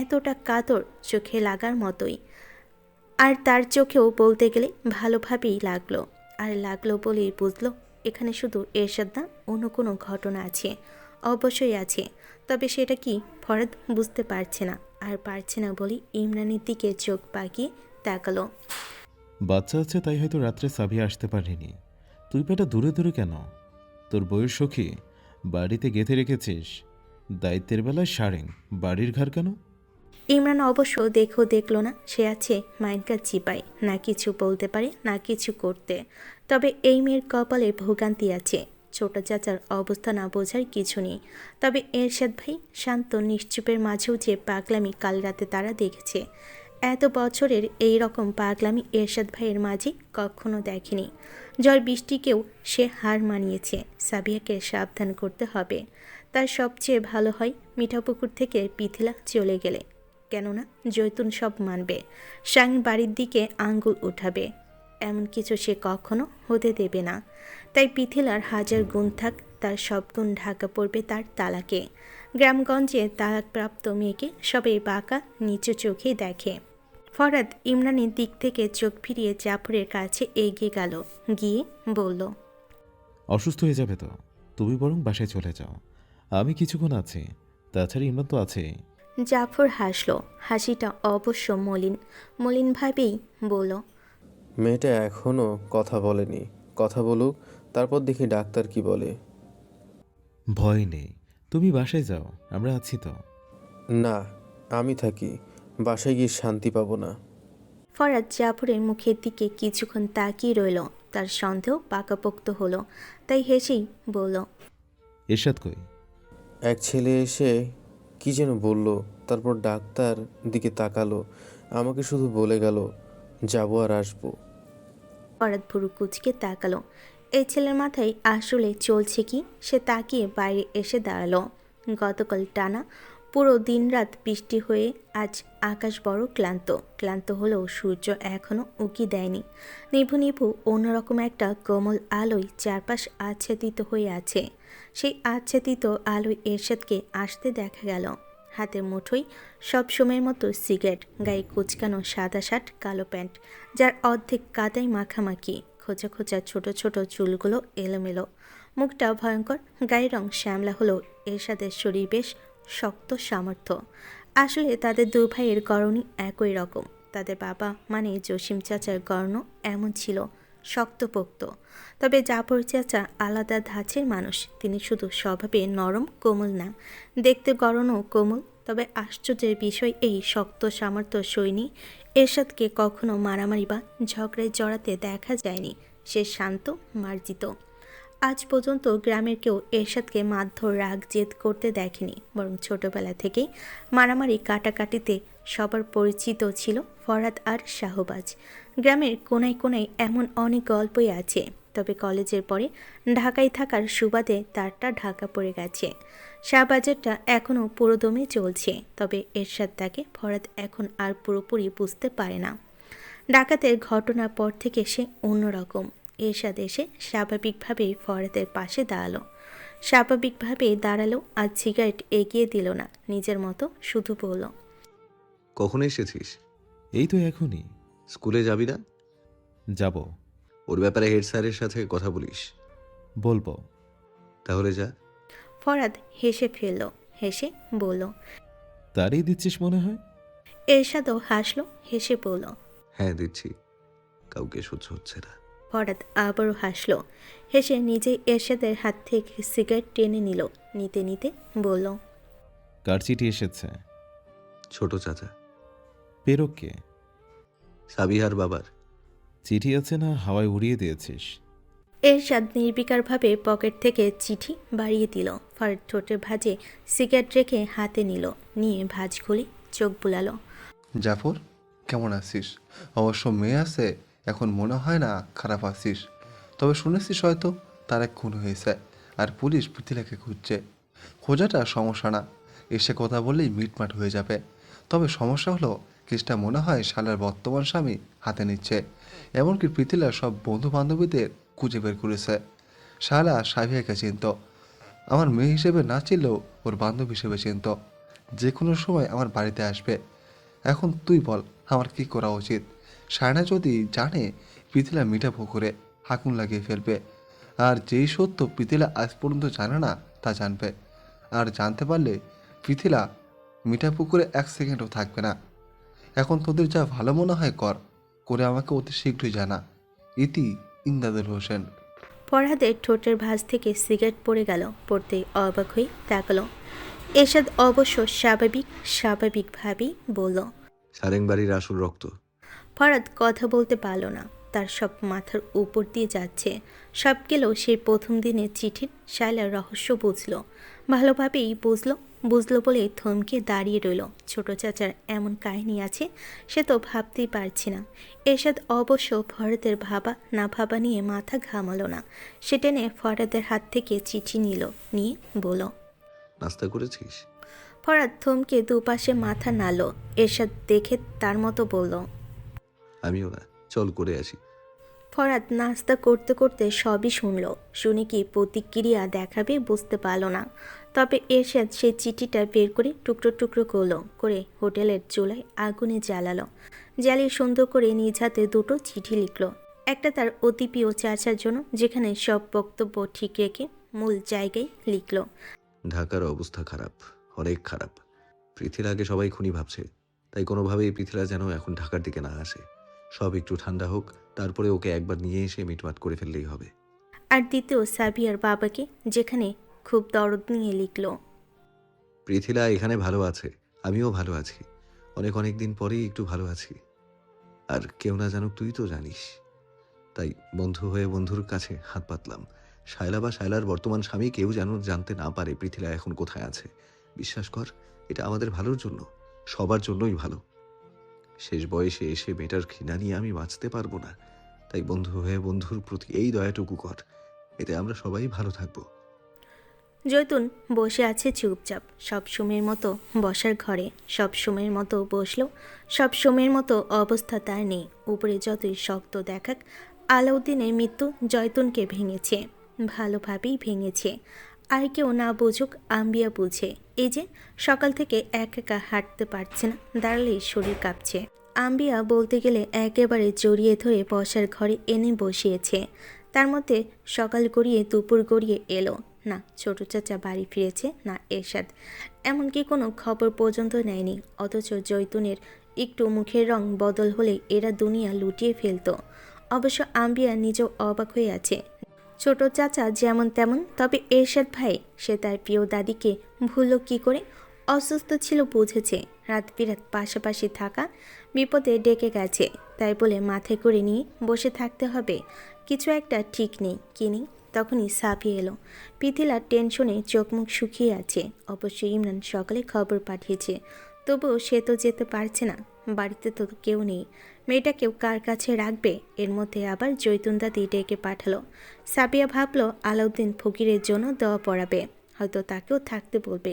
এতটা কাতর, চোখে লাগার মতোই। আর তার চোখেও বলতে গেলে ভালোভাবেই লাগলো। আর লাগলো বলেই বুঝলো এখানে শুধু এরশাদ না, অন্য কোনো ঘটনা আছে। অবশ্যই আছে, তবে সেটা কি ফরাদ বুঝতে পারছে না। আর পারছে না বলেই ইমরানের দিকে চোখ পাকিয়ে তাকালো। বাচ্চা আছে তাই হয়তো রাত্রে সাবিয়া আসতে পারেনি। তুই পেটা দূরে দূরে কেন? তোর বউয়ের সখী বাড়িতে গেঁথে রেখেছিস। দায়িত্বের বেলায় সারেং, বাড়ির ঘর কেন? ইমরান অবশ্য দেখলো না, সে আছে মাইনকার চিপায়, না কিছু বলতে পারে না কিছু করতে। তবে এই মেয়ের কপালে ভোগান্তি আছে। ছোট চাচার অবস্থা না বোঝার কিছু নেই। তবে এরশাদ ভাই শান্ত নিশ্চুপের মাঝেও যে পাগলামি কাল রাতে তারা দেখেছে। এত বছরের এই রকম পাগলামি এরশাদ ভাইয়ের মাঝে কখনো দেখেনি। ঝড় বৃষ্টিকেও সে হার মানিয়েছে। সাবিয়াকে সাবধান করতে হবে। তার সবচেয়ে ভালো হয় মিঠাপুকুর থেকে পিথিলা চলে গেলে, কেননা জৈতুন সব মানবে। শাইন বাড়ির দিকে আঙ্গুল উঠাবে, এমন কিছু সে কখনো হতে দেবে না। তাই পিথিলার হাজার গুণ থাক, তার সব গুণ ঢাকা পড়বে তার তালাকে। গ্রামগঞ্জে তালাকপ্রাপ্ত মেয়েকে সবাই বাঁকা নিচু চোখে দেখে। ফরাদ ইমরানের দিক থেকে চোখ ফিরিয়ে জাফরের কাছে এগিয়ে গেল, গিয়ে বলল। অসুস্থ হয়ে যাবে তো, তুমি বরং বাসায় চলে যাও, আমি কিছুক্ষণ আছি। তাছাড়া ইমরান তো আছে। জাফর হাসলো, হাসিটা অবশ্য মলিনভাবেই বলল। মেয়েটা এখনও কথা বলেনি, কথা বলুক, তারপর দেখি ডাক্তার কি বলে। ভয় নেই, তুমি বাসায় যাও, আমরা আছি তো। না, আমি থাকি, বাসায় গিয়ে শান্তি পাবো না। ফরাদ জাফরের মুখের দিকে কিছুক্ষণ তাকিয়ে রইল। তার সন্দেহ পাকাপোক্ত হলো, তাই হেসেই বলল। এরশাদ কই? এক ছেলে এসে কি যেন বলল, তারপর ডাক্তার দিকে তাকালো, আমাকে শুধু বলে গেল যাবো আর আসবো। ফরাদ ভুরু কুচকে তাকালো। এই ছেলের মাথায় আসলে চলছে কি? সে তাকিয়ে বাইরে এসে দাঁড়ালো। গতকাল টানা পুরো দিনরাত বৃষ্টি হয়ে আজ আকাশ বড় ক্লান্ত হলেও সূর্য এখনও উঁকি দেয়নি। নিভু নিভু অন্যরকম একটা কোমল আলোয় চারপাশ আচ্ছাদিত হয়ে আছে। সেই আচ্ছাদিত আলোয় এরশাদকে আসতে দেখা গেল। হাতের মুঠোয় সব সময়ের মতো সিগারেট, গায়ে কুচকানো সাদা শার্ট, কালো প্যান্ট, যার অর্ধেক কাদায় মাখামাখি, খোঁচা খোঁচা ছোট ছোট চুলগুলো এলোমেলো, মুখটা ভয়ঙ্কর। গায়ের রং শ্যামলা হলেও এরশাদের শরীর বেশ শক্ত সামর্থ্য। আসলে তাদের দু ভাইয়ের গড়নই একই রকম। তাদের বাবা মানে জসিম চাচার গড়ন এমন ছিল, শক্তপোক্ত। তবে জাফর চাচা আলাদা ধাঁচের মানুষ। তিনি শুধু স্বভাবে নরম কোমল না, দেখতে গড়নও কোমল। তবে আশ্চর্যের বিষয় এই শক্ত সামর্থ্য সৈনী এরশাদকে কখনো মারামারি বা ঝগড়ায় জড়াতে দেখা যায়নি। সে শান্ত, মার্জিত। আজ পর্যন্ত গ্রামের কেউ এরশাদকে মারধর রাগ জেদ করতে দেখেনি, বরং ছোটবেলা থেকেই মারামারি কাটাকাটিতে সবার পরিচিত ছিল ফরহাদ আর শাহবাজ। গ্রামের কোনায় কোনায় এমন অনেক গল্পই আছে। তবে কলেজের পরে ঢাকায় থাকার সুবাদে তারটা ঢাকা পড়ে গেছে। শাহবাজেরটা এখনও পুরোদমে চলছে। তবে এরশাদ তাকে ফরহাদ এখন আর পুরোপুরি বুঝতে পারে না। ডাকাতের ঘটনার পর থেকে সে অন্যরকম। এরশাদ এসে স্বাভাবিকভাবেই ফরহাদের পাশে দাঁড়ালো আর সিগারেট এগিয়ে দিল না, নিজের মতো শুধু বলল। কখন এসেছিস? এই তো এখনই। স্কুলে যাবি না? যাব। ওর ব্যাপারে হেড স্যারের সাথে কথা বলিস। বলবো। তাহলে যা। ফরহাদ হেসে ফেলল, হেসে বলল। তারই দিচ্ছিস মনে হয়? এরশাদও হাসলো, হেসে বলল। হ্যাঁ দিচ্ছি, কাউকে সহ্য হচ্ছে না। ফরহাদ আবারও হাসলো, হেসে নিজেই এরশাদের হাত থেকে সিগারেট টেনে নিল। নিতে নিতে বলল। কার চিঠি এসেছে? ছোট চাচা পেরোকে? সাবিহার বাবার। চিঠি আছে না হাওয়ায় উড়িয়ে দিয়েছিস? এরশাদ নির্বিকারভাবে পকেট থেকে চিঠি বাড়িয়ে দিল। ফরহাদ ঠোঁটে ভাঁজে সিগারেট রেখে হাতে নিল, নিয়ে ভাঁজ খুলে চোখ বুলালো। জাফর, কেমন আছিস? অবশ্য মেয়ে আছে, এখন মনে হয় না খারাপ আছিস। তবে শুনেছিস হয়তো তার এক খুন হয়েছে, আর পুলিশ পৃথিলাকে খুঁজছে। খোঁজাটা সমস্যা না, এসে কথা বললেই মিটমাট হয়ে যাবে। তবে সমস্যা হলো কেসটা মনে হয় শালার বর্তমান স্বামী হাতে নিচ্ছে। এমনকি পৃথিলার সব বন্ধু বান্ধবীদের খুঁজে বের করেছে। শালা সাবিয়াকে চিনত, আমার মেয়ে হিসেবে না চিনলেও ওর বান্ধব হিসেবে চিনত। যে কোনো সময় আমার বাড়িতে আসবে। এখন তুই বল আমার কি করা উচিত? সায়না যদি জানে পৃথিলা মিঠা পুকুরে আগুন লাগিয়ে ফেলবে, আর যেই সত্য পৃথিলা আজ পর্যন্ত জানে না তা জানবে। আর জানতে পারলে পৃথিলা মিঠা পুকুরে 1 সেকেন্ডও থাকবে না। এখন তোদের যা ভালো মনে হয় কর, করে আমাকে অতি শীঘ্রই জানা। ইতি ইমদাদুল হোসেন। ফরহাদের ঠোঁটের ভাঁজ থেকে সিগারেট পড়ে গেল। পড়তেই অবাক হয়ে তাকালো। এরশাদ অবশ্য স্বাভাবিকভাবেই বলল। সারেং বাড়ির আসল রক্ত। ফরহাদ কথা বলতে পারল না, তার সব মাথার উপর দিয়ে যাচ্ছে। সব গেল সেই প্রথম দিনের চিঠির শায়লার রহস্য বুঝলো, ভালোভাবেই বুঝলো বলে থমকে দাঁড়িয়ে রইল। ছোট চাচার এমন কাহিনী আছে সে তো ভাবতেই পারছি না। এরশাদ অবশ্য ফরহাদের ভাবা না ভাবা নিয়ে মাথা ঘামালো না। সে টেনে ফরহাদের হাত থেকে চিঠি নিয়ে বলল। নাস্তা করেছিস? ফরহাদ থমকে দুপাশে মাথা নাড়ল। এরশাদ দেখে তার মতো বলল। আমিও না, চল করে আসি। ফরহাদ নাস্তা করতে করতে সবই শুনল। শুনে কি প্রতিক্রিয়া দেখাবে বুঝতে পারল না। তবে এরশাদ সেই চিঠিটা বের করে টুকরো টুকরো করে হোটেলের চুলায় আগুনে জ্বালালো। জ্বালিয়ে সুন্দর করে নিজ হাতে 2টো চিঠি লিখল। একটা তার অতি প্রিয় চাচার জন্য, যেখানে সব বক্তব্য ঠিক রেখে মূল জায়গায় লিখল। ঢাকার অবস্থা খারাপ, অনেক খারাপ। পৃথিলাকে সবাই খুনি ভাবছে, তাই কোনোভাবেই পৃথিলা যেন এখন ঢাকার দিকে না আসে। সব একটু ঠান্ডা হোক, তারপরে ওকে একবার নিয়ে এসে মিটমাট করে ফেললেই হবে। আর দ্বিতীয় সাবিয়ার বাবাকে, যেখানে খুব দরদ নিয়ে লিখল। পৃথিলা এখানে ভালো আছে, আমিও ভালো আছি। অনেক অনেক দিন পরেই একটু ভালো আছি। আর কেউ না জানুক, তুই তো জানিস। তাই বন্ধু হয়ে বন্ধুর কাছে হাত পাতলাম। শায়লা বা শায়লার বর্তমান স্বামী কেউ যেন জানতে না পারে পৃথিলা এখন কোথায় আছে। বিশ্বাস কর, এটা আমাদের ভালোর জন্য, সবার জন্যই ভালো। শেষ বয়সে এসে মেয়েটার ঘৃণা নিয়ে আমি বাঁচতে পারবো না। তাই বন্ধু হয়ে বন্ধুর প্রতি এই দয়াটুকু কর, এতে আমরা সবাই ভালো থাকবো। জৈতুন বসে আছে চুপচাপ, সব সময়ের মতো বসার ঘরে। সব সময়ের মতো বসলেও সব সময়ের মতো অবস্থা তার নেই। উপরে যতই শক্ত দেখাক, আলাউদ্দিনের মৃত্যু জয়তুনকে ভেঙেছে, ভালোভাবেই ভেঙেছে। আর কেউ না বুঝুক, আম্বিয়া বুঝে। এই যে সকাল থেকে একা হাঁটতে পারছে না, দাঁড়ালেই শরীর কাঁপছে। আম্বিয়া বলতে গেলে একেবারে জড়িয়ে ধরে বসার ঘরে এনে বসিয়েছে। তার মধ্যে সকাল গড়িয়ে দুপুর গড়িয়ে এলো না ছোট চাচা বাড়ি ফিরেছে, না এরশাদ এমনকি কোনো খবর পর্যন্ত নেয়নি। অথচ জৈতুনের একটু মুখের রং বদল হলে এরা দুনিয়া লুটিয়ে ফেলতো। অবশ্য আম্বিয়া নিজেও অবাক হয়ে আছে। ছোট চাচা যেমন তেমন, তবে এরশাদ ভাই, সে তার প্রিয় দাদিকে ভুলল কী করে? অসুস্থ ছিল বুঝেছে, রাত বিরাত পাশাপাশি থাকা বিপদে ডেকে গেছে, তাই বলে মাথায় করে নিয়ে বসে থাকতে হবে? কিছু একটা ঠিক নেই, কি নেই? তখনই সাফি এলো। পৃথিলার টেনশনে চোখ মুখ শুকিয়ে আছে। অবশ্য ইমরান সকালে খবর পাঠিয়েছে, তবুও সে তো যেতে পারছে না। বাড়িতে তো কেউ নেই, মেয়েটা কেউ কার কাছে রাখবে? এর মধ্যে আবার জৈতুন দাদি ডেকে পাঠালো। সাবিয়া ভাবলো আলাউদ্দিন ফকিরের জন্য দোয়া পড়াবে, হয়তো তাকেও থাকতে বলবে।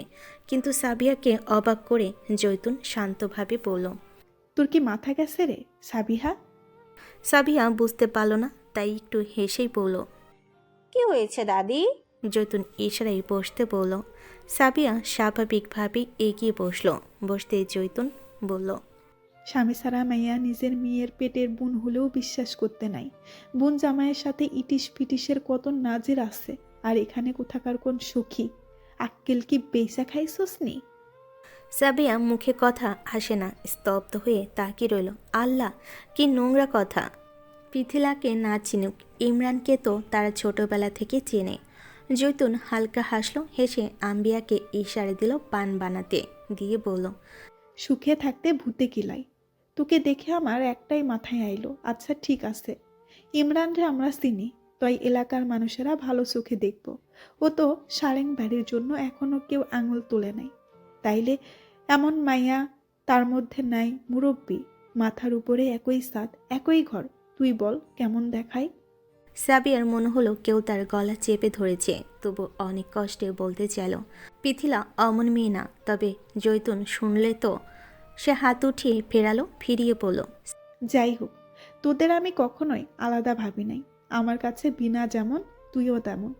কিন্তু সাবিয়াকে অবাক করে জৈতুন শান্তভাবে বলল। তোর কি মাথা গেছে রে সাবিহা? সাবিয়া বুঝতে পারল না, তাই একটু হেসেই বলল। কি হয়েছে দাদি? জৈতুন ইশারায় বসতে বলল। সাবিয়া স্বাভাবিকভাবে এগিয়ে বসলো। বসতেই জৈতুন বলল। স্বামী সারা মাইয়া নিজের মেয়ের পেটের বোন হলেও বিশ্বাস করতে নাই। বোন জামাইয়ের সাথে ইটিস পিটিসের কত নাজির আছে, আর এখানে কোথাকার কোন সখী। আক্কেল কি বেচা খাইছস নি? সাবিয়া মুখে কথা আসে না, স্তব্ধ হয়ে তাকিয়ে রইল। আল্লাহ, কি নোংরা কথা! পৃথিলাকে না চিনুক, ইমরানকে তো তারা ছোটবেলা থেকে চেনে। জৈতুন হালকা হাসলো, হেসে আম্বিয়াকে ইশারা দিল পান বানাতে, দিয়ে বলল, সুখে থাকতে ভূতে কিলাই। তোকে দেখে আমার একটাই মাথায় আইলো, আচ্ছা ঠিক আছে, ইমরানরে আমরা চিনি, তাই এলাকার মানুষেরা ভালো চোখে দেখব। ও তো সারেং বাড়ির জন্য এখনো কেউ আঙুল তোলে নাই। তাইলে এমন মাইয়া তার মধ্যে নাই মুরব্বী, মাথার উপরে একই ছাদ, একই ঘর, তুই বল কেমন দেখায়? সাবিয়ার মনে হলো কেউ তার গলা চেপে ধরেছে, তবু অনেক কষ্টে বলতে চাইল, পিথিলা অমন মেয়ে না। তবে জৈতুন শুনলে তো সে হাত উঠিয়ে ফেরালো, ফিরিয়ে বলল, যাই হোক, তোদের আমি কখনোই আলাদা ভাবি নাই। আমার কাছে বিনা যেমন, তুইও তেমন,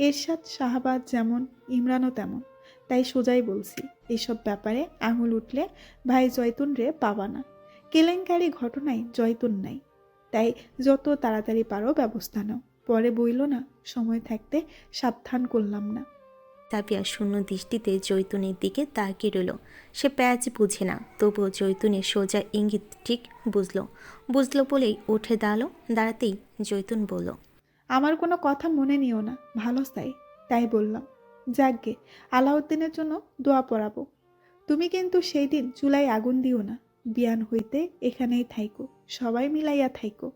এরশাদ শাহবাজ যেমন, ইমরানও তেমন। তাই সোজাই বলছি, এসব ব্যাপারে আঙুল উঠলে ভাই জয়তুন রে পাবা না। কেলেঙ্কারি ঘটনায় জয়তুন নাই। তাই যত তাড়াতাড়ি পারো ব্যবস্থা নাও, পরে বইল না সময় থাকতে সাবধান করলাম না। সাবিয়া শূন্য দৃষ্টিতে জৈতুনের দিকে তাকিয়ে রইল। সে প্যাচ বুঝে না, তবুও জৈতুনের সোজা ইঙ্গিত ঠিক বুঝলো বলেই উঠে দাঁড়াতেই জৈতুন বলল, আমার কোনো কথা মনে নিও না, ভালো চাই তাই বললাম। যাকগে, আলাউদ্দিনের জন্য দোয়া পড়াবো। তুমি কিন্তু সেই দিন চুলায় আগুন দিও না। বিয়ান হইতে এখানেই থাইকো, সবাই মিলাইয়া থাইকো।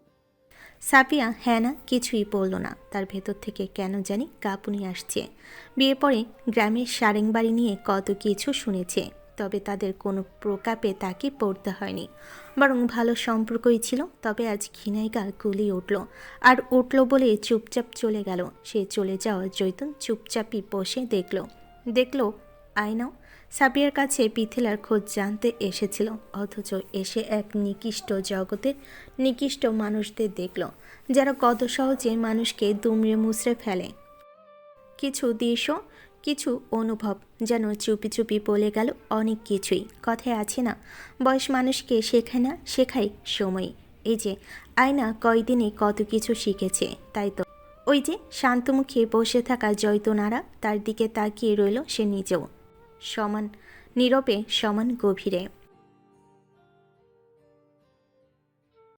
সাবিয়া হ্যাঁ না কিছুই বলল না। তার ভেতর থেকে কেন জানি কাঁপুনি আসছে। বিয়ে পরে গ্রামের সারেং বাড়ি নিয়ে কত কিছু শুনেছে, তবে তাদের কোনো প্রকাপে তাকে পড়তে হয়নি, বরং ভালো সম্পর্কই ছিল। তবে আজ ঘৃণায় গা গুলিয়ে উঠল, আর উঠল বলে চুপচাপ চলে গেল। সে চলে যাওয়া জৈতুন চুপচাপই বসে দেখল আয়নাও সাবিয়ার কাছে পিথিলার খোঁজ জানতে এসেছিল, অথচ এসে এক নিকৃষ্ট জগতের নিকৃষ্ট মানুষদের দেখল, যারা কত সহজে মানুষকে দুমড়ে মুচড়ে ফেলে। কিছু দৃশ্য, কিছু অনুভব যেন চুপি চুপি বলে গেল অনেক কিছুই। কথায় আছে না, বয়স মানুষকে শেখায় না, শেখায় সময়। এই যে আয়না কয়দিনে কত কিছু শিখেছে, তাই তো। ওই যে শান্তমুখে বসে থাকা জয়তুনারা, তার দিকে তাকিয়ে রইল সে নিজেও, সমান নীরবে, সমান গভীরে।